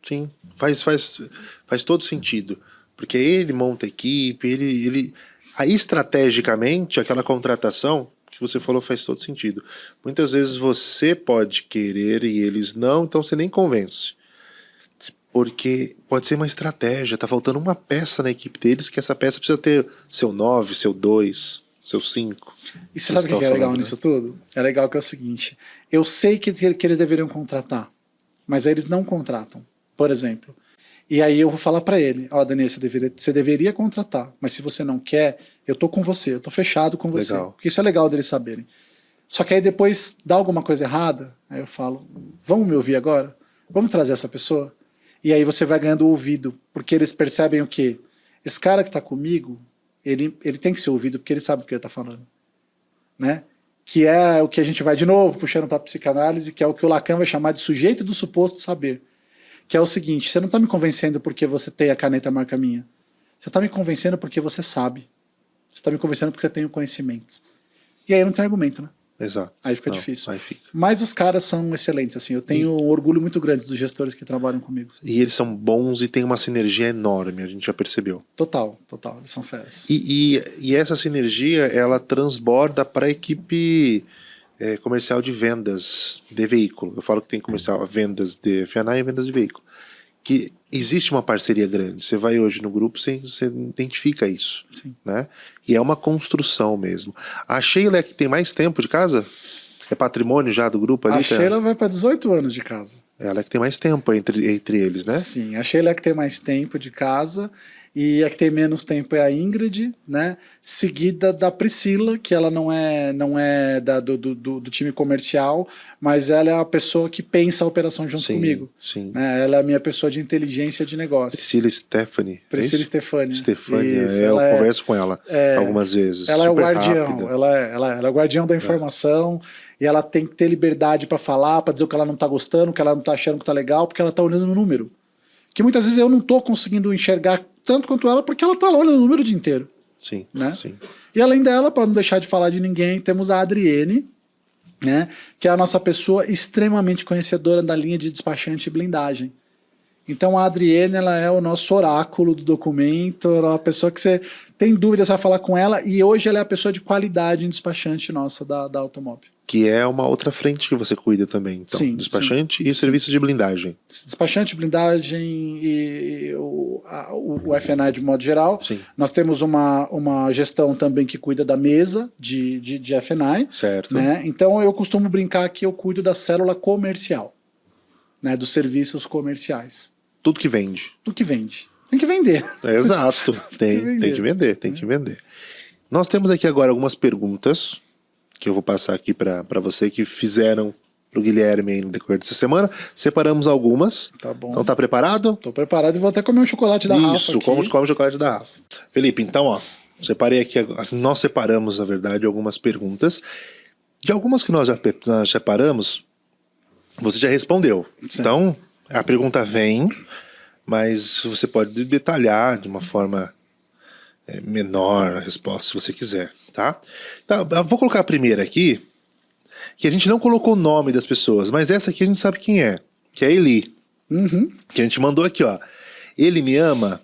A: Sim, faz todo sentido. Porque ele monta a equipe, aí estrategicamente, aquela contratação que você falou faz todo sentido. Muitas vezes você pode querer e eles não, então você nem convence. Porque pode ser uma estratégia, tá faltando uma peça na equipe deles, que essa peça precisa ter seu 9, seu 2, seu 5.
B: E você sabe o que é legal nisso tudo? É legal que é o seguinte, eu sei que eles deveriam contratar, mas aí eles não contratam, por exemplo. E aí eu vou falar para ele, Daniel, você deveria contratar, mas se você não quer, eu tô com você, eu tô fechado com você.
A: Legal.
B: Porque isso é legal deles saberem. Só que aí depois dá alguma coisa errada, aí eu falo, vamos me ouvir agora? Vamos trazer essa pessoa? E aí você vai ganhando o ouvido, porque eles percebem o quê? Esse cara que está comigo, ele tem que ser ouvido porque ele sabe do que ele está falando. Né? Que é o que a gente vai de novo puxando para a psicanálise, que é o que o Lacan vai chamar de sujeito do suposto saber. Que é o seguinte, você não está me convencendo porque você tem a caneta marca minha. Você está me convencendo porque você sabe. Você está me convencendo porque você tem o conhecimento. E aí não tem argumento, né?
A: Exato.
B: Aí fica difícil.
A: Aí fica.
B: Mas os caras são excelentes, assim. Eu tenho um orgulho muito grande dos gestores que trabalham comigo.
A: E eles são bons e tem uma sinergia enorme, a gente já percebeu.
B: Total. Eles são feras.
A: E essa sinergia, ela transborda para a equipe comercial de vendas de veículo. Eu falo que tem comercial vendas de FNA e vendas de veículo. Que existe uma parceria grande. Você vai hoje no grupo, você identifica isso.
B: Sim.
A: Né? E é uma construção mesmo. A Sheila é que tem mais tempo de casa? É patrimônio já do grupo ali?
B: A Sheila vai para 18 anos de casa.
A: Ela é que tem mais tempo entre eles, né?
B: Sim, a Sheila é que tem mais tempo de casa e a que tem menos tempo é a Ingrid, né? Seguida da Priscila, que ela não é do time comercial, mas ela é a pessoa que pensa a operação junto comigo.
A: Sim.
B: Né? Ela é a minha pessoa de inteligência de negócios.
A: Priscila Stephanie.
B: Priscila Stefani.
A: Eu converso com ela algumas vezes.
B: Ela é o guardião.
A: Rápida.
B: Ela é o guardião da informação. E ela tem que ter liberdade para falar, para dizer o que ela não tá gostando, o que ela não tá achando que tá legal, porque ela tá olhando no número. Que muitas vezes eu não tô conseguindo enxergar tanto quanto ela, porque ela tá lá olhando o número o dia inteiro.
A: Sim,
B: né?
A: sim.
B: E além dela, para não deixar de falar de ninguém, temos a Adriene, né? Que é a nossa pessoa extremamente conhecedora da linha de despachante e blindagem. Então a Adriene, ela é o nosso oráculo do documento, ela é uma pessoa que você tem dúvida, você vai falar com ela, e hoje ela é a pessoa de qualidade em despachante nossa da Automóvel.
A: Que é uma outra frente que você cuida também, então.
B: Sim,
A: despachante e os serviços de blindagem.
B: Despachante, blindagem e o FNA de modo geral.
A: Sim.
B: Nós temos uma gestão também que cuida da mesa de FNA.
A: Certo.
B: Né? Então eu costumo brincar que eu cuido da célula comercial, né? Dos serviços comerciais.
A: Tudo que vende.
B: Tudo que vende. Tem que vender.
A: Exato. Tem que vender. Nós temos aqui agora algumas perguntas que eu vou passar aqui para você, que fizeram pro Guilherme aí no decorrer dessa semana. Separamos algumas.
B: Tá bom.
A: Então tá preparado?
B: Tô preparado e vou até comer um chocolate da Rafa.
A: Isso, come o chocolate da Rafa. Felipe, então, ó, separei aqui, nós separamos, na verdade, algumas perguntas. De algumas que nós já separamos, você já respondeu.
B: Certo.
A: Então, a pergunta vem, mas você pode detalhar de uma forma menor a resposta, se você quiser, tá? Tá, eu vou colocar a primeira aqui, que a gente não colocou o nome das pessoas, mas essa aqui a gente sabe quem é, que é a Eli. Que a gente mandou aqui, ó. Ele me ama?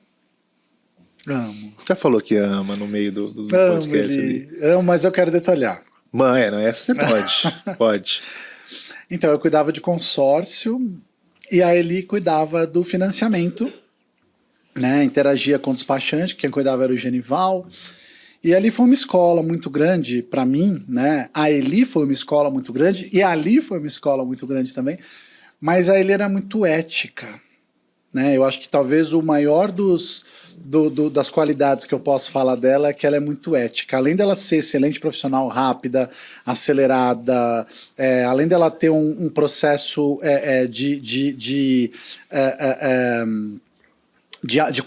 B: Amo.
A: Já falou que ama no meio do
B: Amo,
A: podcast ali.
B: Amo, mas eu quero detalhar.
A: Não, essa você pode. Pode.
B: Então, eu cuidava de consórcio e a Eli cuidava do financiamento, né? Interagia com o despachante, quem cuidava era o Genival. E ali foi uma escola muito grande para mim, né? A Eli foi uma escola muito grande e a Ali foi uma escola muito grande também, mas a Eli era muito ética, né? Eu acho que talvez o maior das qualidades que eu posso falar dela é que ela é muito ética. Além dela ser excelente profissional, rápida, acelerada, além dela ter um processo de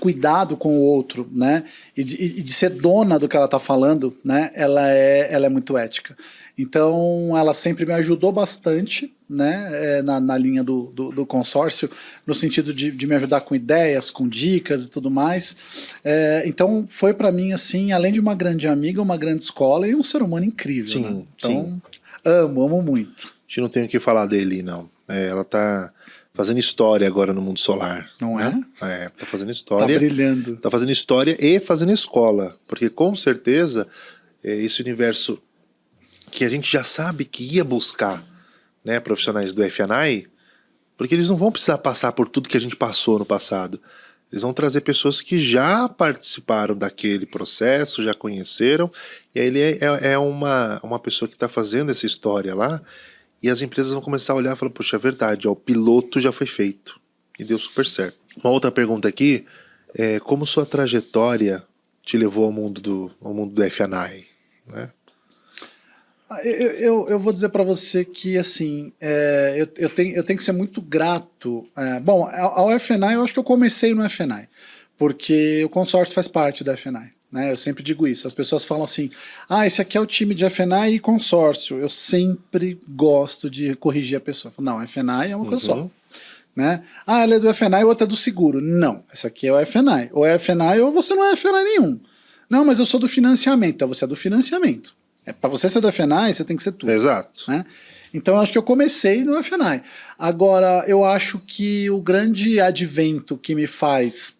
B: cuidado com o outro, né? E de ser dona do que ela está falando, né? Ela é muito ética. Então, ela sempre me ajudou bastante, né? Na linha do consórcio, no sentido de me ajudar com ideias, com dicas e tudo mais. Então, foi para mim, assim, além de uma grande amiga, uma grande escola e um ser humano incrível.
A: Sim,
B: né? Então,
A: sim.
B: amo muito.
A: A gente não tem o que falar dele, não. Ela tá fazendo história agora no mundo solar.
B: Não
A: né? Tá fazendo história.
B: Tá brilhando.
A: Tá fazendo história e fazendo escola. Porque com certeza esse universo que a gente já sabe que ia buscar, né, profissionais do FNI, porque eles não vão precisar passar por tudo que a gente passou no passado. Eles vão trazer pessoas que já participaram daquele processo, já conheceram, e aí ele é uma pessoa que está fazendo essa história lá, e as empresas vão começar a olhar e falar, poxa, é verdade, ó, o piloto já foi feito, e deu super certo. Uma outra pergunta aqui, como sua trajetória te levou ao mundo do FNI, né?
B: Eu vou dizer para você que assim eu tenho que ser muito grato. Bom, ao FNI eu acho que eu comecei no FNI, porque o consórcio faz parte da FNI. Né? Eu sempre digo isso. As pessoas falam assim: esse aqui é o time de FNI e consórcio. Eu sempre gosto de corrigir a pessoa. Eu falo, não, FNI é uma coisa só. Né? Ela é do FNI, outra é do seguro. Não, essa aqui é o FNI. Ou é FNI ou você não é FNI nenhum. Não, mas eu sou do financiamento. Então você é do financiamento. Para você ser do FNI, você tem que ser tudo.
A: Exato.
B: Né? Então eu acho que eu comecei no FNI. Agora, eu acho que o grande advento que me faz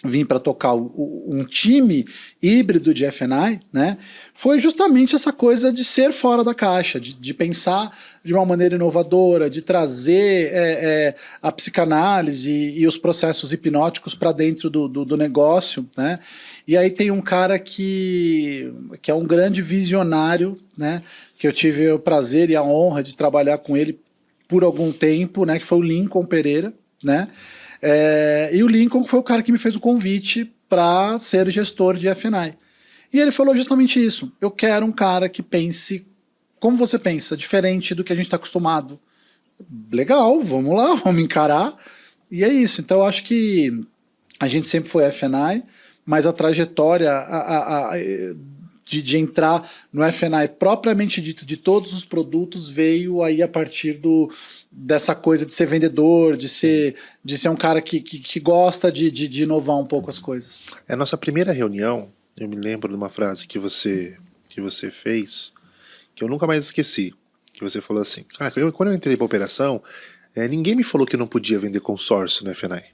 B: vir para tocar um time híbrido de FNI, né, foi justamente essa coisa de ser fora da caixa, de pensar de uma maneira inovadora, de trazer a psicanálise e os processos hipnóticos para dentro do negócio, né? E aí tem um cara que é um grande visionário, né, que eu tive o prazer e a honra de trabalhar com ele por algum tempo, né, que foi o Lincoln Pereira, né? E o Lincoln foi o cara que me fez o convite para ser gestor de FNI. E ele falou justamente isso. Eu quero um cara que pense como você pensa, diferente do que a gente está acostumado. Legal, vamos lá, vamos encarar. E é isso. Então eu acho que a gente sempre foi FNI, mas a trajetória de entrar no FNI propriamente dito de todos os produtos veio aí a partir dessa coisa de ser vendedor, de ser um cara que gosta de inovar um pouco as coisas.
A: A nossa primeira reunião, eu me lembro de uma frase que você fez, que eu nunca mais esqueci, que você falou assim, quando eu entrei para operação, ninguém me falou que não podia vender consórcio no FNI.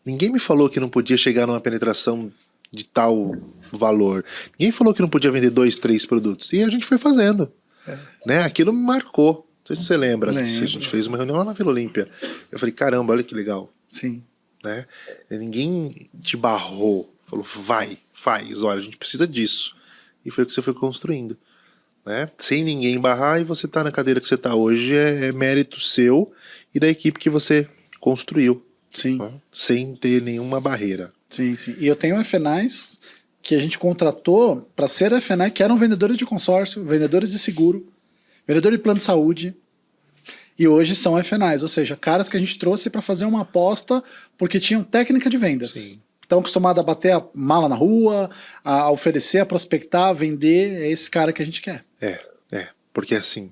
A: Ninguém me falou que não podia chegar numa penetração de tal valor. Ninguém falou que não podia vender 2, 3 produtos. E a gente foi fazendo. Né? Aquilo me marcou. Não sei se você lembra. A gente fez uma reunião lá na Vila Olímpia. Eu falei, caramba, olha que legal.
B: Sim.
A: Né? Ninguém te barrou. Falou, vai, faz, olha, a gente precisa disso. E foi o que você foi construindo. Né? Sem ninguém barrar, e você tá na cadeira que você tá hoje, é mérito seu e da equipe que você construiu.
B: Sim.
A: Né? Sem ter nenhuma barreira.
B: Sim, sim. E eu tenho FNIs que a gente contratou para ser FNI, que eram vendedores de consórcio, vendedores de seguro, vendedor de plano de saúde, e hoje são FNIs, ou seja, caras que a gente trouxe para fazer uma aposta porque tinham técnica de vendas.
A: Sim.
B: Estão acostumados a bater a mala na rua, a oferecer, a prospectar, a vender, é esse cara que a gente quer.
A: Porque assim,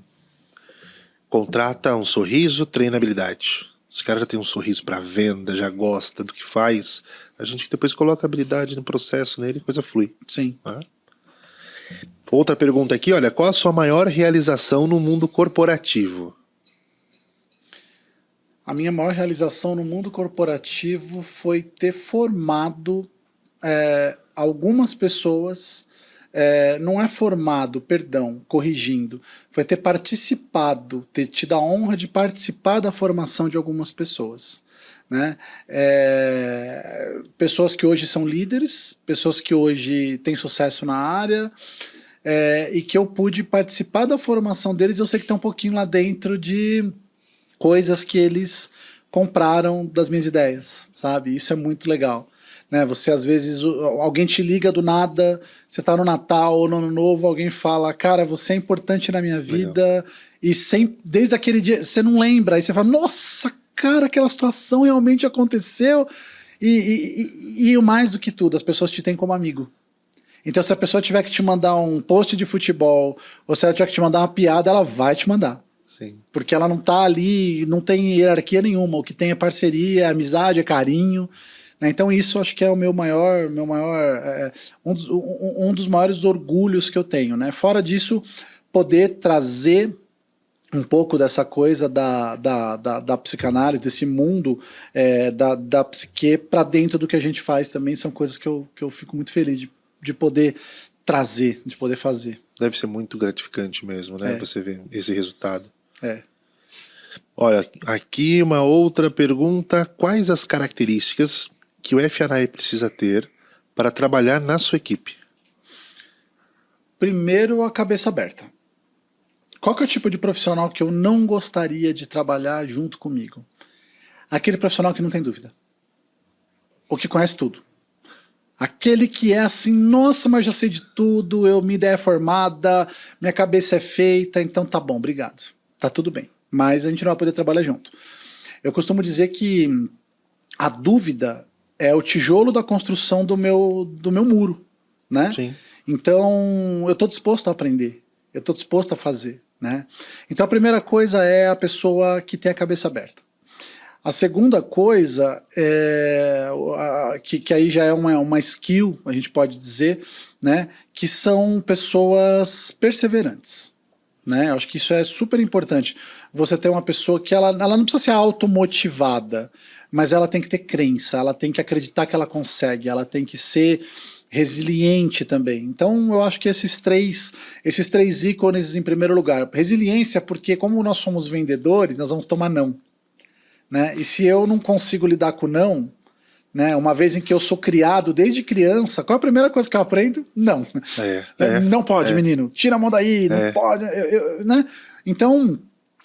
A: contrata um sorriso, treinabilidade. Os caras já tem um sorriso para venda, já gosta do que faz. A gente depois coloca habilidade no processo nele e a coisa flui.
B: Sim.
A: Né? Outra pergunta aqui, olha, qual a sua maior realização no mundo corporativo?
B: A minha maior realização no mundo corporativo foi ter formado algumas pessoas, não é formado, perdão, corrigindo, foi ter participado, ter tido a honra de participar da formação de algumas pessoas. Né? Pessoas que hoje são líderes, pessoas que hoje têm sucesso na área, e que eu pude participar da formação deles. Eu sei que tem um pouquinho lá dentro de coisas que eles compraram das minhas ideias, sabe? Isso é muito legal. Né? Você, às vezes, alguém te liga do nada, você tá no Natal ou no Ano Novo, alguém fala, cara, você é importante na minha vida, legal. E desde aquele dia, você não lembra, aí você fala, nossa, cara, aquela situação realmente aconteceu, e o mais do que tudo, as pessoas te têm como amigo. Então, se a pessoa tiver que te mandar um post de futebol, ou se ela tiver que te mandar uma piada, ela vai te mandar.
A: Sim.
B: Porque ela não tá ali, não tem hierarquia nenhuma. O que tem é parceria, é amizade, é carinho. Né? Então isso acho que é o meu maior um dos maiores orgulhos que eu tenho. Né? Fora disso, poder trazer um pouco dessa coisa da psicanálise, desse mundo da psique para dentro do que a gente faz também, são coisas que eu fico muito feliz de poder trazer, de poder fazer.
A: Deve ser muito gratificante mesmo, né? Você ver esse resultado.
B: Olha,
A: aqui uma outra pergunta. Quais as características que o FNI precisa ter para trabalhar na sua equipe?
B: Primeiro, a cabeça aberta. Qual que é o tipo de profissional que eu não gostaria de trabalhar junto comigo? Aquele profissional que não tem dúvida. Ou que conhece tudo. Aquele que é assim, nossa, mas já sei de tudo, minha ideia é formada, minha cabeça é feita, então tá bom, obrigado. Tá tudo bem. Mas a gente não vai poder trabalhar junto. Eu costumo dizer que a dúvida é o tijolo da construção do meu muro, né?
A: Sim.
B: Então, eu estou disposto a aprender, eu estou disposto a fazer, né? Então, a primeira coisa é a pessoa que tem a cabeça aberta. A segunda coisa, que aí já é uma skill, a gente pode dizer, né? Que são pessoas perseverantes. Né? Eu acho que isso é super importante. Você ter uma pessoa que ela não precisa ser automotivada, mas ela tem que ter crença, ela tem que acreditar que ela consegue, ela tem que ser resiliente também. Então eu acho que esses três ícones em primeiro lugar. Resiliência, porque como nós somos vendedores, nós vamos tomar não. Né? E se eu não consigo lidar com não, né, uma vez em que eu sou criado desde criança, qual é a primeira coisa que eu aprendo? Não. Não pode, menino. Tira a mão daí, não pode. Né? Então,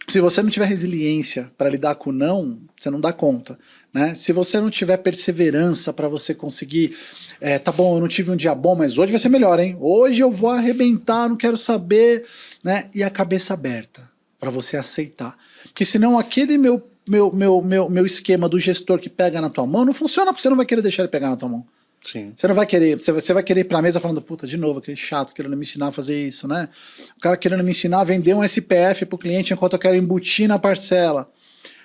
B: se você não tiver resiliência para lidar com não, você não dá conta. Né? Se você não tiver perseverança para você conseguir, tá bom, eu não tive um dia bom, mas hoje vai ser melhor, hein? Hoje eu vou arrebentar, não quero saber. Né? E a cabeça aberta para você aceitar. Porque senão aquele meu esquema do gestor que pega na tua mão não funciona, porque você não vai querer deixar ele pegar na tua mão.
A: Sim.
B: Você não vai querer, você vai querer ir pra mesa falando, puta, de novo, aquele chato querendo me ensinar a fazer isso, né? O cara querendo me ensinar a vender um SPF pro cliente enquanto eu quero embutir na parcela.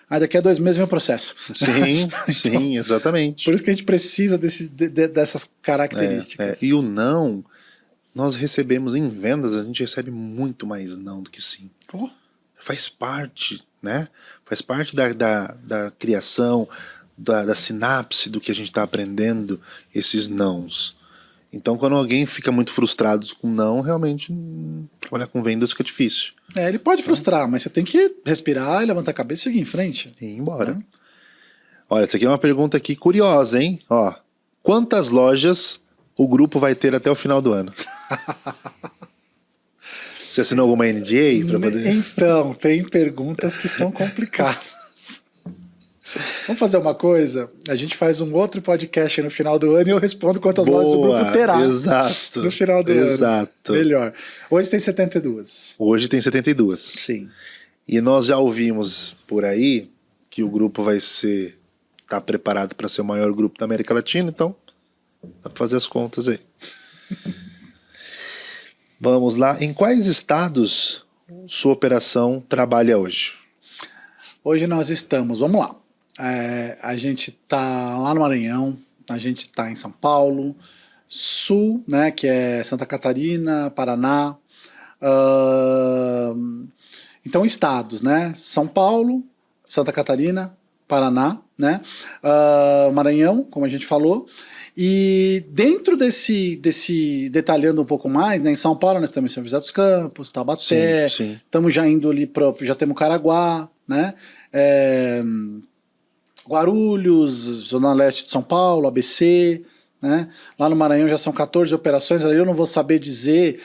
B: Aí daqui a 2 meses vem o processo.
A: Sim,
B: então,
A: sim, exatamente.
B: Por isso que a gente precisa dessas características.
A: E o não, nós recebemos em vendas, a gente recebe muito mais não do que sim.
B: Pô.
A: Faz parte, né? Faz parte da criação, da sinapse do que a gente está aprendendo, esses nãos. Então, quando alguém fica muito frustrado com não, realmente trabalhar com vendas fica difícil.
B: Ele pode frustrar, mas você tem que respirar, levantar a cabeça e seguir em frente.
A: E ir embora. Olha, essa aqui é uma pergunta aqui curiosa, hein? Ó, quantas lojas o grupo vai ter até o final do ano? Você assinou alguma NDA para poder...
B: Então, tem perguntas que são complicadas. Vamos fazer uma coisa? A gente faz um outro podcast no final do ano e eu respondo quantas lojas o grupo terá.
A: Exato.
B: No final do ano.
A: Exato.
B: Melhor. Hoje tem 72.
A: Hoje tem 72.
B: Sim.
A: E nós já ouvimos por aí que o grupo tá preparado para ser o maior grupo da América Latina, então dá para fazer as contas aí. Vamos lá. Em quais estados sua operação trabalha hoje?
B: Hoje nós estamos, vamos lá. A gente está lá no Maranhão, a gente está em São Paulo, Sul, né, que é Santa Catarina, Paraná. Então, estados, né? São Paulo, Santa Catarina, Paraná, né? Maranhão, como a gente falou. E dentro desse detalhando um pouco mais, né, em São Paulo nós temos São José dos Campos, Taubaté, estamos já indo ali já temos Caraguá, né? Guarulhos, Zona Leste de São Paulo, ABC, né? Lá no Maranhão já são 14 operações, ali eu não vou saber dizer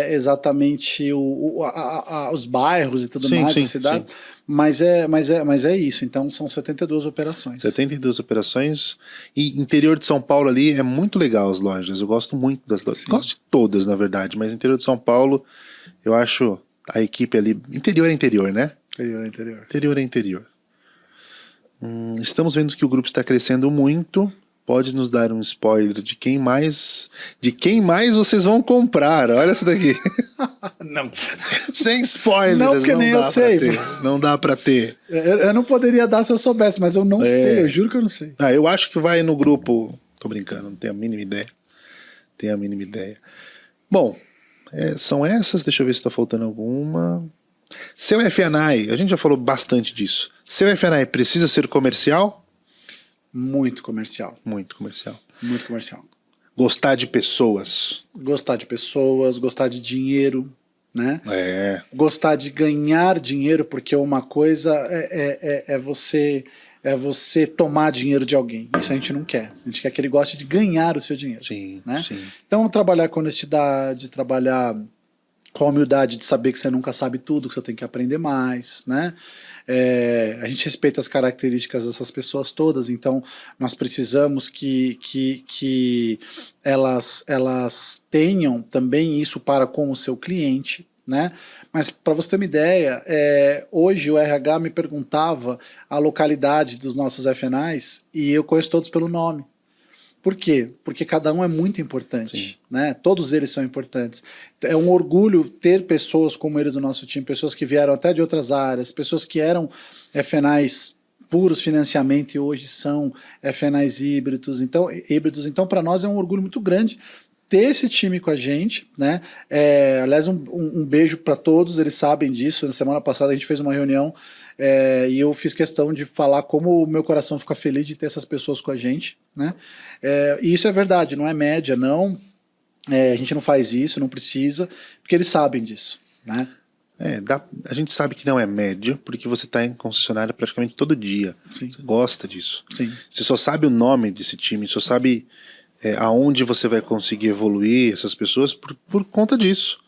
B: exatamente os bairros e tudo mais da cidade, mas é isso, então são 72 operações.
A: 72 operações, e interior de São Paulo ali é muito legal as lojas, eu gosto muito das lojas, gosto de todas na verdade, mas interior de São Paulo eu acho a equipe ali, interior é interior, né? Interior é interior. Estamos vendo que o grupo está crescendo muito. Pode nos dar um spoiler de quem mais vocês vão comprar? Olha essa daqui. Não. Sem spoilers.
B: Não, porque nem eu sei.
A: Não dá pra ter.
B: Eu não poderia dar se eu soubesse, mas eu não sei. Eu juro que eu não sei.
A: Eu acho que vai no grupo. Tô brincando, não tenho a mínima ideia. Bom, são essas. Deixa eu ver se tá faltando alguma. Seu F&I, a gente já falou bastante disso. Seu F&I precisa ser comercial?
B: Muito comercial.
A: Muito comercial.
B: Muito comercial.
A: Gostar de pessoas.
B: Gostar de dinheiro, né? Gostar de ganhar dinheiro, porque uma coisa é você tomar dinheiro de alguém. Isso a gente não quer. A gente quer que ele goste de ganhar o seu dinheiro.
A: Sim,
B: né?
A: sim.
B: Então, trabalhar com honestidade, trabalhar com a humildade de saber que você nunca sabe tudo, que você tem que aprender mais, né? A gente respeita as características dessas pessoas todas, então nós precisamos que elas tenham também isso para com o seu cliente, né? Mas para você ter uma ideia, hoje o RH me perguntava a localidade dos nossos F&Is e eu conheço todos pelo nome. Por quê? Porque cada um é muito importante, né? Todos eles são importantes. É um orgulho ter pessoas como eles no nosso time, pessoas que vieram até de outras áreas, pessoas que eram F&Is puros financiamento e hoje são F&Is híbridos. Então para nós é um orgulho muito grande ter esse time com a gente, né? Aliás, um beijo para todos, eles sabem disso. Na semana passada a gente fez uma reunião e eu fiz questão de falar como o meu coração fica feliz de ter essas pessoas com a gente, né? E isso é verdade, não é média, não. A gente não faz isso, não precisa, porque eles sabem disso, né?
A: A gente sabe que não é média, porque você está em concessionária praticamente todo dia.
B: Sim.
A: Você gosta disso.
B: Sim.
A: Você só sabe o nome desse time, só sabe aonde você vai conseguir evoluir essas pessoas por conta disso.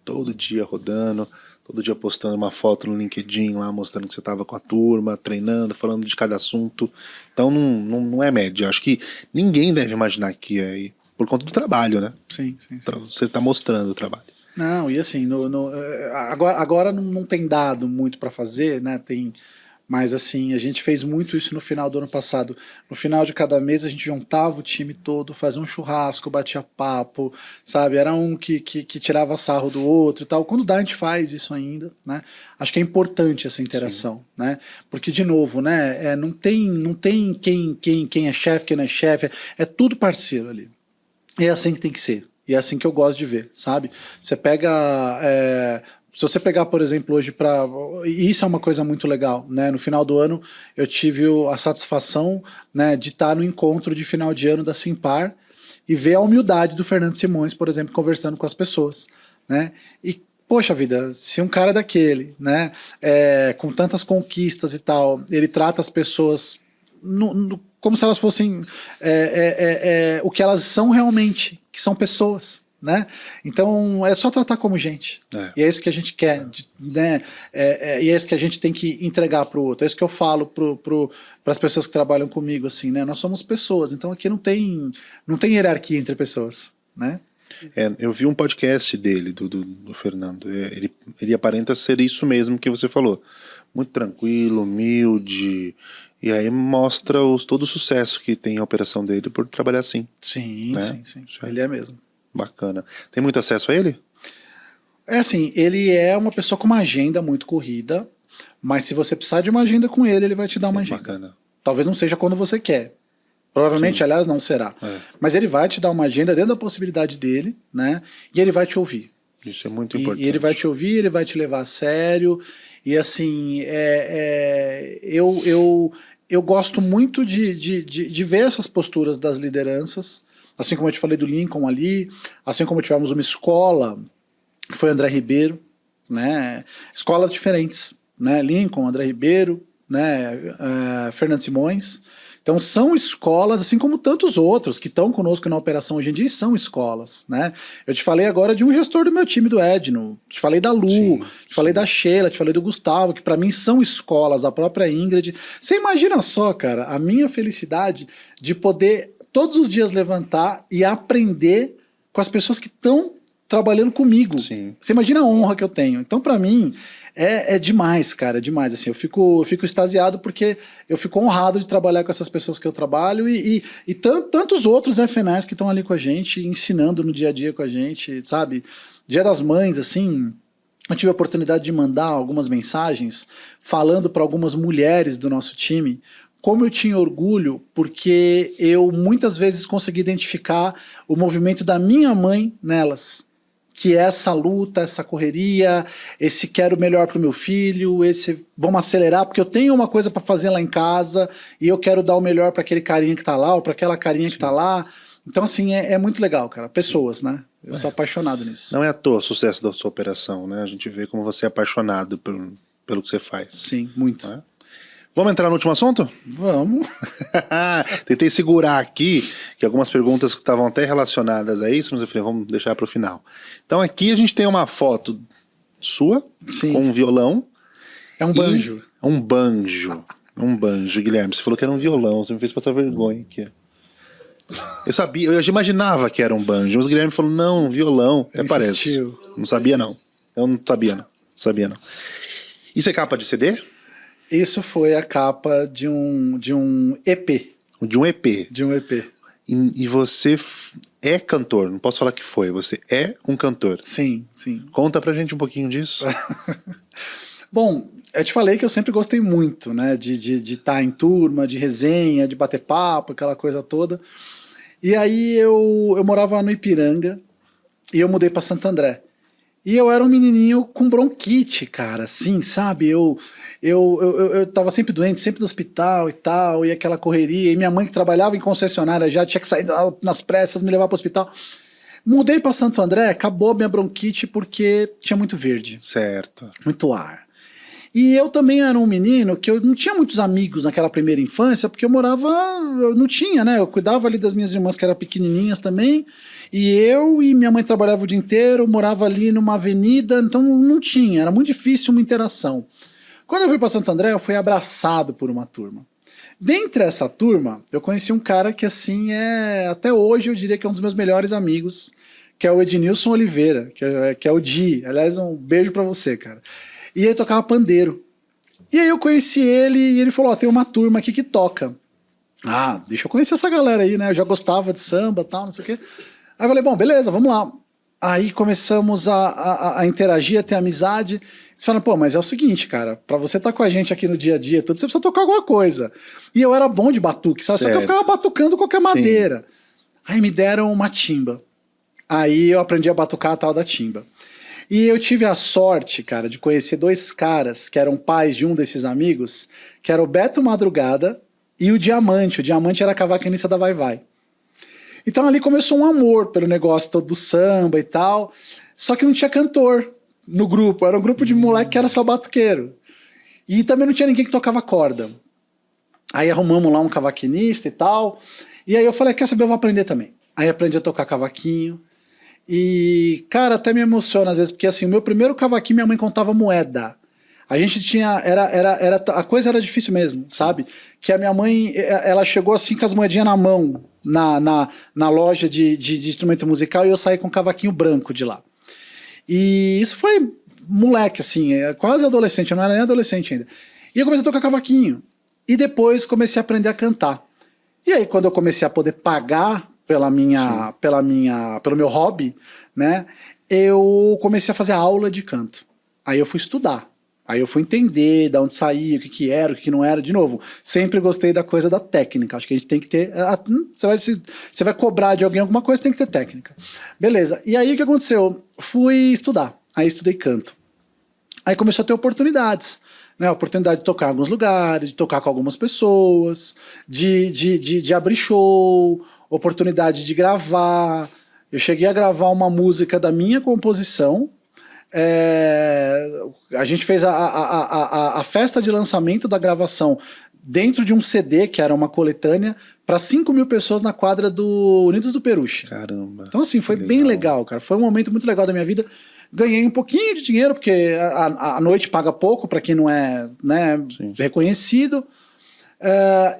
A: Todo dia rodando, todo dia postando uma foto no LinkedIn lá, mostrando que você estava com a turma, treinando, falando de cada assunto. Então não é média. Acho que ninguém deve imaginar que é por conta do trabalho, né?
B: Sim.
A: Você está mostrando o trabalho.
B: Não, e assim, agora não tem dado muito para fazer, né? Mas assim, a gente fez muito isso no final do ano passado. No final de cada mês a gente juntava o time todo, fazia um churrasco, batia papo, sabe? Era um que tirava sarro do outro e tal. Quando dá, a gente faz isso ainda, né? Acho que é importante essa interação, né? Porque, de novo, né? Não tem quem é chefe, quem não é chefe. É tudo parceiro ali. É assim que tem que ser. E é assim que eu gosto de ver, sabe? Você pega... Se você pegar, por exemplo, hoje e isso é uma coisa muito legal, né? No final do ano eu tive a satisfação, né, de estar no encontro de final de ano da Simpar e ver a humildade do Fernando Simões, por exemplo, conversando com as pessoas, né? E, poxa vida, se um cara daquele, né, com tantas conquistas e tal, ele trata as pessoas como se elas fossem o que elas são realmente, que são pessoas, né? Então é só tratar como gente. E é isso que a gente quer, né? E é isso que a gente tem que entregar para o outro. É isso que eu falo para as pessoas que trabalham comigo, assim, né? Nós somos pessoas, então aqui não tem hierarquia entre pessoas, né?
A: Eu vi um podcast dele, do Fernando. Ele aparenta ser isso mesmo que você falou. Muito tranquilo, humilde. E aí mostra todo o sucesso que tem a operação dele por trabalhar assim.
B: Sim, né? Sim. Ele é mesmo.
A: Bacana. Tem muito acesso a ele?
B: Assim, ele é uma pessoa com uma agenda muito corrida, mas se você precisar de uma agenda com ele vai te dar uma agenda.
A: Bacana.
B: Talvez não seja quando você quer. Provavelmente, aliás, não será. Mas ele vai te dar uma agenda dentro da possibilidade dele, né? E ele vai te ouvir.
A: Isso é muito importante.
B: E ele vai te ouvir, ele vai te levar a sério. E assim, eu gosto muito de ver essas posturas das lideranças, assim como eu te falei do Lincoln ali, assim como tivemos uma escola, que foi André Ribeiro, né? Escolas diferentes, né? Lincoln, André Ribeiro, né? Fernando Simões. Então são escolas, assim como tantos outros que estão conosco na operação hoje em dia, e são escolas, né? Eu te falei agora de um gestor do meu time, do Edno, te falei da Lu, te falei da Sheila, te falei do Gustavo, que para mim são escolas, a própria Ingrid. Você imagina só, cara, a minha felicidade de poder todos os dias levantar e aprender com as pessoas que estão trabalhando comigo.
A: Sim.
B: Você imagina a honra que eu tenho. Então, para mim, é demais, cara, é demais. Assim, eu fico extasiado porque eu fico honrado de trabalhar com essas pessoas que eu trabalho e tantos outros FNAs que estão ali com a gente, ensinando no dia a dia com a gente, sabe? Dia das Mães, assim, eu tive a oportunidade de mandar algumas mensagens falando para algumas mulheres do nosso time como eu tinha orgulho, porque eu muitas vezes consegui identificar o movimento da minha mãe nelas, que é essa luta, essa correria, esse quero o melhor para o meu filho, esse vamos acelerar, porque eu tenho uma coisa para fazer lá em casa e eu quero dar o melhor para aquele carinha que está lá ou para aquela carinha que está lá. Então, assim, é muito legal, cara. Pessoas, né? Eu sou apaixonado nisso.
A: Não é à toa o sucesso da sua operação, né? A gente vê como você é apaixonado pelo que você faz.
B: Sim, muito.
A: Não é? Vamos entrar no último assunto?
B: Vamos.
A: Tentei segurar aqui, que algumas perguntas que estavam até relacionadas a isso, mas eu falei, vamos deixar para o final. Então aqui a gente tem uma foto sua,
B: Sim.
A: com um violão.
B: É um banjo.
A: Um banjo. Um banjo, Guilherme. Você falou que era um violão, você me fez passar vergonha aqui. Eu sabia, eu já imaginava que era um banjo, mas o Guilherme falou, não, um violão. Até parece. Não sabia, não. Eu não sabia, não. Sabia, não. Isso é capa de CD?
B: Isso foi a capa de um EP.
A: De um EP.
B: De um EP.
A: E você é cantor, não posso falar que foi, você é um cantor.
B: Sim, sim.
A: Conta pra gente um pouquinho disso.
B: Bom, eu te falei que eu sempre gostei muito, né, de estar em turma, de resenha, de bater papo, aquela coisa toda. E aí eu morava no Ipiranga e eu mudei para Santo André. E eu era um menininho com bronquite, cara, assim, sabe? Eu tava sempre doente, sempre no hospital e tal, e aquela correria. E minha mãe, que trabalhava em concessionária, já tinha que sair nas pressas, me levar para o hospital. Mudei para Santo André, acabou a minha bronquite porque tinha muito verde.
A: Certo.
B: Muito ar. E eu também era um menino que eu não tinha muitos amigos naquela primeira infância, porque eu não tinha, né? Eu cuidava ali das minhas irmãs que eram pequenininhas também, e eu e minha mãe trabalhava o dia inteiro, morava ali numa avenida, então não tinha, era muito difícil uma interação. Quando eu fui para Santo André, eu fui abraçado por uma turma. Dentre essa turma, eu conheci um cara que, assim, até hoje eu diria que é um dos meus melhores amigos, que é o Ednilson Oliveira, que é o Di. Aliás, um beijo para você, cara. E ele tocava pandeiro. E aí eu conheci ele e ele falou, tem uma turma aqui que toca. Ah, deixa eu conhecer essa galera aí, né? Eu já gostava de samba e tal, não sei o quê. Aí eu falei, bom, beleza, vamos lá. Aí começamos a interagir, a ter amizade. Eles falaram, pô, mas é o seguinte, cara, pra você estar com a gente aqui no dia a dia, tudo, você precisa tocar alguma coisa. E eu era bom de batuque, sabe? Certo. Só que eu ficava batucando qualquer madeira. Aí me deram uma timba. Aí eu aprendi a batucar a tal da timba. E eu tive a sorte, cara, de conhecer dois caras que eram pais de um desses amigos, que era o Beto Madrugada e o Diamante. O Diamante era cavaquinista da Vai Vai. Então ali começou um amor pelo negócio todo do samba e tal, só que não tinha cantor no grupo, era um grupo de moleque que era só batuqueiro. E também não tinha ninguém que tocava corda. Aí arrumamos lá um cavaquinista e tal, e aí eu falei, quer saber, eu vou aprender também. Aí aprendi a tocar cavaquinho. E, cara, até me emociona às vezes, porque assim, o meu primeiro cavaquinho minha mãe contava moeda. A gente tinha, a coisa era difícil mesmo, sabe? Que a minha mãe, ela chegou assim com as moedinhas na mão, na loja de instrumento musical, e eu saí com um cavaquinho branco de lá. E isso foi moleque, assim, quase adolescente, eu não era nem adolescente ainda. E eu comecei a tocar cavaquinho. E depois comecei a aprender a cantar. E aí, quando eu comecei a poder pagar pelo meu hobby, né, eu comecei a fazer aula de canto. Aí eu fui estudar. Aí eu fui entender de onde saía, o que que era, o que que não era. De novo, sempre gostei da coisa da técnica. Acho que a gente tem que ter... Você vai cobrar de alguém alguma coisa, tem que ter técnica. Beleza. E aí o que aconteceu? Fui estudar. Aí estudei canto. Aí começou a ter oportunidades. Né? Oportunidade de tocar em alguns lugares, de tocar com algumas pessoas, de abrir show, oportunidade de gravar. Eu cheguei a gravar uma música da minha composição. A gente fez a festa de lançamento da gravação dentro de um CD, que era uma coletânea, para 5 mil pessoas na quadra do Unidos do Peruche.
A: Caramba.
B: Então, assim, foi bem legal, cara. Foi um momento muito legal da minha vida. Ganhei um pouquinho de dinheiro, porque a noite paga pouco para quem não é, né, reconhecido.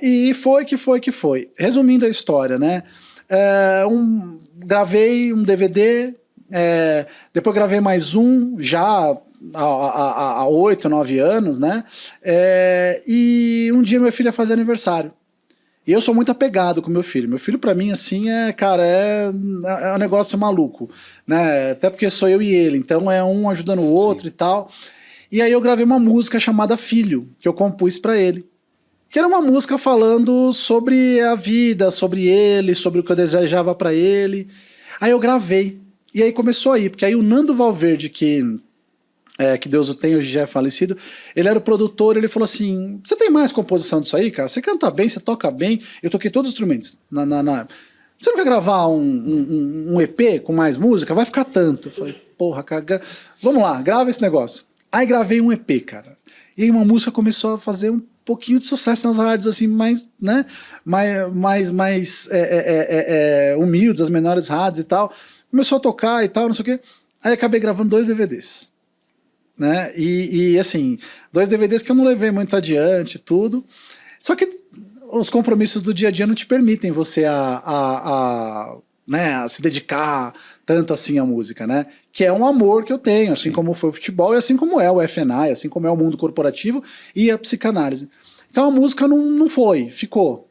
B: E foi que foi. Resumindo a história, né? Gravei um DVD. Depois gravei mais um, já há 8, 9 anos, né? E um dia meu filho ia fazer aniversário. E eu sou muito apegado com meu filho. Meu filho, pra mim, assim, cara, é um negócio maluco, né? Até porque sou eu e ele, então é um ajudando o outro e tal. E aí eu gravei uma música chamada Filho, que eu compus pra ele. Que era uma música falando sobre a vida, sobre ele, sobre o que eu desejava pra ele. Aí eu gravei. E aí começou aí, porque aí o Nando Valverde, que Deus o tenha, hoje já é falecido, ele era o produtor, ele falou assim, você tem mais composição disso aí, cara? Você canta bem, você toca bem, eu toquei todos os instrumentos. Você não quer gravar um EP com mais música? Vai ficar tanto. Eu falei, porra, cara, vamos lá, grava esse negócio. Aí gravei um EP, cara. E aí uma música começou a fazer um pouquinho de sucesso nas rádios, assim, mais humildes, as menores rádios e tal. Começou a tocar e tal, não sei o quê. Aí acabei gravando 2 DVDs. Né? E assim, 2 DVDs que eu não levei muito adiante e tudo. Só que os compromissos do dia a dia não te permitem você né, a se dedicar tanto assim à música, né? Que é um amor que eu tenho, assim como foi o futebol e assim como é o FNI, assim como é o mundo corporativo e a psicanálise. Então a música não foi, ficou.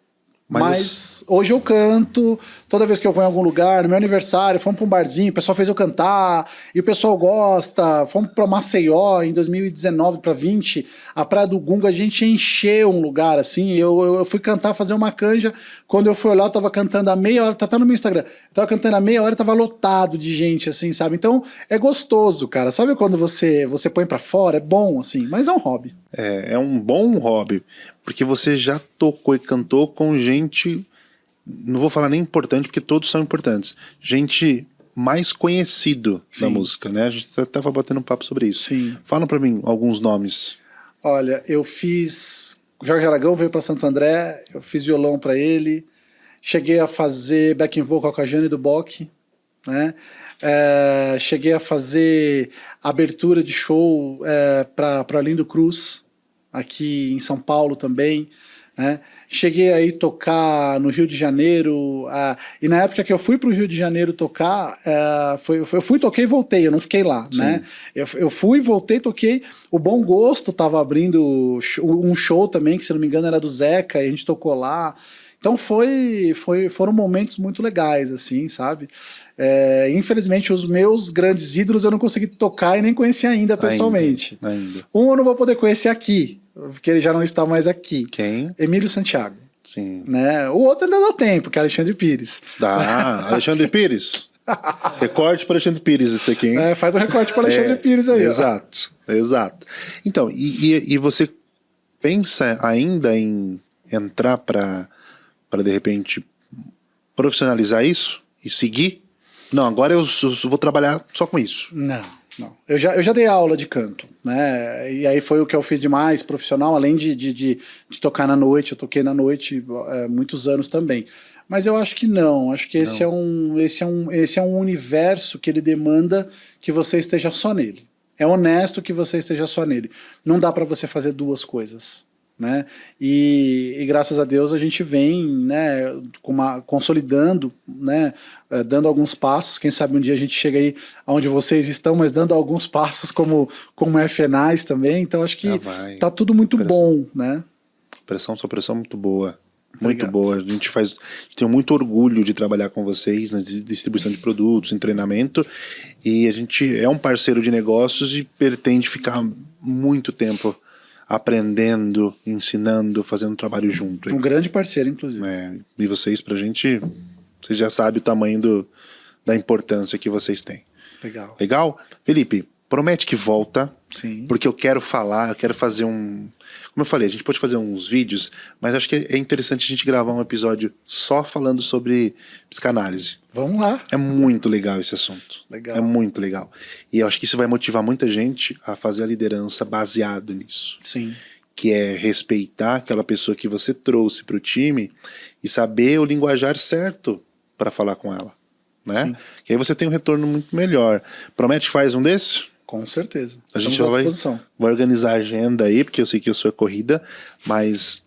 B: Mas hoje eu canto, toda vez que eu vou em algum lugar, no meu aniversário, fomos para um barzinho, o pessoal fez eu cantar, e o pessoal gosta, fomos para Maceió em 2019 para 20, a Praia do Gunga, a gente encheu um lugar assim, eu fui cantar, fazer uma canja, quando eu fui olhar eu tava cantando a meia hora, tá até no meu Instagram, eu tava cantando a meia hora e tava lotado de gente, assim, sabe? Então é gostoso, cara, sabe quando você põe para fora? É bom, assim, mas é um hobby.
A: É um bom hobby, porque você já tocou e cantou com gente, não vou falar nem importante, porque todos são importantes, gente mais conhecido da música, né? A gente tava batendo um papo sobre isso.
B: Sim.
A: Fala pra mim alguns nomes.
B: Olha, eu fiz... Jorge Aragão veio para Santo André, eu fiz violão para ele, cheguei a fazer backing vocal com a Jane do Bock, né? Cheguei a fazer abertura de show para Arlindo Cruz, aqui em São Paulo também, né? Cheguei aí tocar no Rio de Janeiro, e na época que eu fui para o Rio de Janeiro tocar, eu fui, toquei e voltei, eu não fiquei lá, né? Eu fui, voltei, toquei, o Bom Gosto estava abrindo um show também, que se não me engano era do Zeca, e a gente tocou lá. Então foram momentos muito legais, assim, sabe? Infelizmente, os meus grandes ídolos eu não consegui tocar e nem conhecer ainda pessoalmente.
A: Ainda.
B: Um eu não vou poder conhecer aqui, porque ele já não está mais aqui.
A: Quem?
B: Emílio Santiago.
A: Sim.
B: Né? O outro ainda dá tempo, que é Alexandre Pires.
A: Dá, Alexandre Pires. Recorte para Alexandre Pires esse aqui, hein?
B: Faz um recorte para Alexandre Pires aí.
A: Exato, exato. Então, e você pensa ainda em entrar para de repente profissionalizar isso e seguir? Não, agora eu vou trabalhar só com isso.
B: Não. Eu já dei aula de canto, né? E aí foi o que eu fiz de mais profissional, além de tocar na noite. Eu toquei na noite muitos anos também. Mas eu acho que não. Acho que esse é um universo que ele demanda que você esteja só nele. É honesto que você esteja só nele. Não dá para você fazer duas coisas. Né? E graças a Deus a gente vem, né, consolidando, né, dando alguns passos. Quem sabe um dia a gente chega aí onde vocês estão, mas dando alguns passos como FNAs também. Então acho que tá tudo muito bom, né?
A: Sua pressão muito boa. muito
B: Obrigado.
A: boa. A gente tem muito orgulho de trabalhar com vocês na distribuição de produtos, em treinamento, e a gente é um parceiro de negócios e pretende ficar muito tempo aprendendo, ensinando, fazendo trabalho junto.
B: Um grande parceiro, inclusive.
A: E vocês, pra gente, vocês já sabem o tamanho da importância que vocês têm.
B: Legal.
A: Legal? Felipe, promete que volta,
B: Sim.
A: porque eu quero fazer um... Como eu falei, a gente pode fazer uns vídeos, mas acho que é interessante a gente gravar um episódio só falando sobre psicanálise.
B: Vamos lá.
A: É muito legal esse assunto.
B: Legal.
A: É muito legal. E eu acho que isso vai motivar muita gente a fazer a liderança baseado nisso.
B: Sim.
A: Que é respeitar aquela pessoa que você trouxe para o time e saber o linguajar certo para falar com ela, né?
B: Sim.
A: Que aí você tem um retorno muito melhor. Promete que faz um desse?
B: Com certeza.
A: A gente
B: Estamos à
A: vai
B: disposição.
A: organizar a agenda aí, porque eu sei que eu sou corrida, mas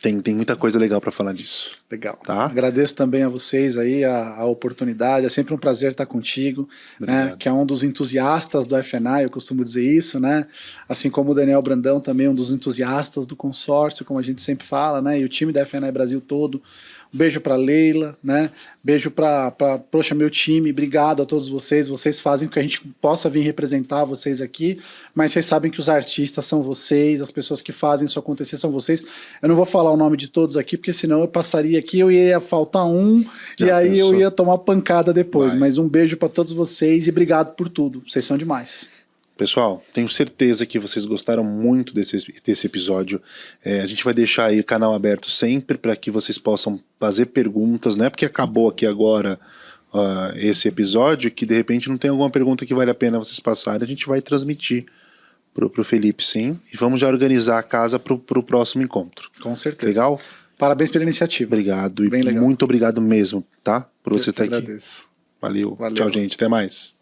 A: tem muita coisa legal para falar disso.
B: Legal.
A: Tá?
B: Agradeço também a vocês aí a oportunidade. É sempre um prazer estar contigo, né? Que é um dos entusiastas do FNI, eu costumo dizer isso, né? Assim como o Daniel Brandão também, um dos entusiastas do consórcio, como a gente sempre fala, né? E o time da FNI Brasil todo. Um beijo para Leila, né? Beijo para poxa, meu time. Obrigado a todos vocês. Vocês fazem com que a gente possa vir representar vocês aqui, mas vocês sabem que os artistas são vocês, as pessoas que fazem isso acontecer são vocês. Eu não vou falar o nome de todos aqui, porque senão eu passaria aqui, eu ia faltar um,
A: Já
B: e aí
A: pensou?
B: eu ia tomar pancada depois.
A: Vai.
B: Mas um beijo para todos vocês e obrigado por tudo. Vocês são demais.
A: Pessoal, tenho certeza que vocês gostaram muito desse episódio. A gente vai deixar aí o canal aberto sempre para que vocês possam fazer perguntas. Não é porque acabou aqui agora esse episódio que de repente não tem alguma pergunta que vale a pena vocês passarem. A gente vai transmitir pro Felipe, sim. E vamos já organizar a casa pro próximo encontro.
B: Com certeza.
A: Legal?
B: Parabéns pela iniciativa.
A: Obrigado.
B: Bem
A: e
B: legal.
A: muito obrigado mesmo, tá? Por você
B: Eu
A: estar
B: que
A: aqui.
B: agradeço.
A: Valeu.
B: Valeu.
A: Tchau, gente. Até mais.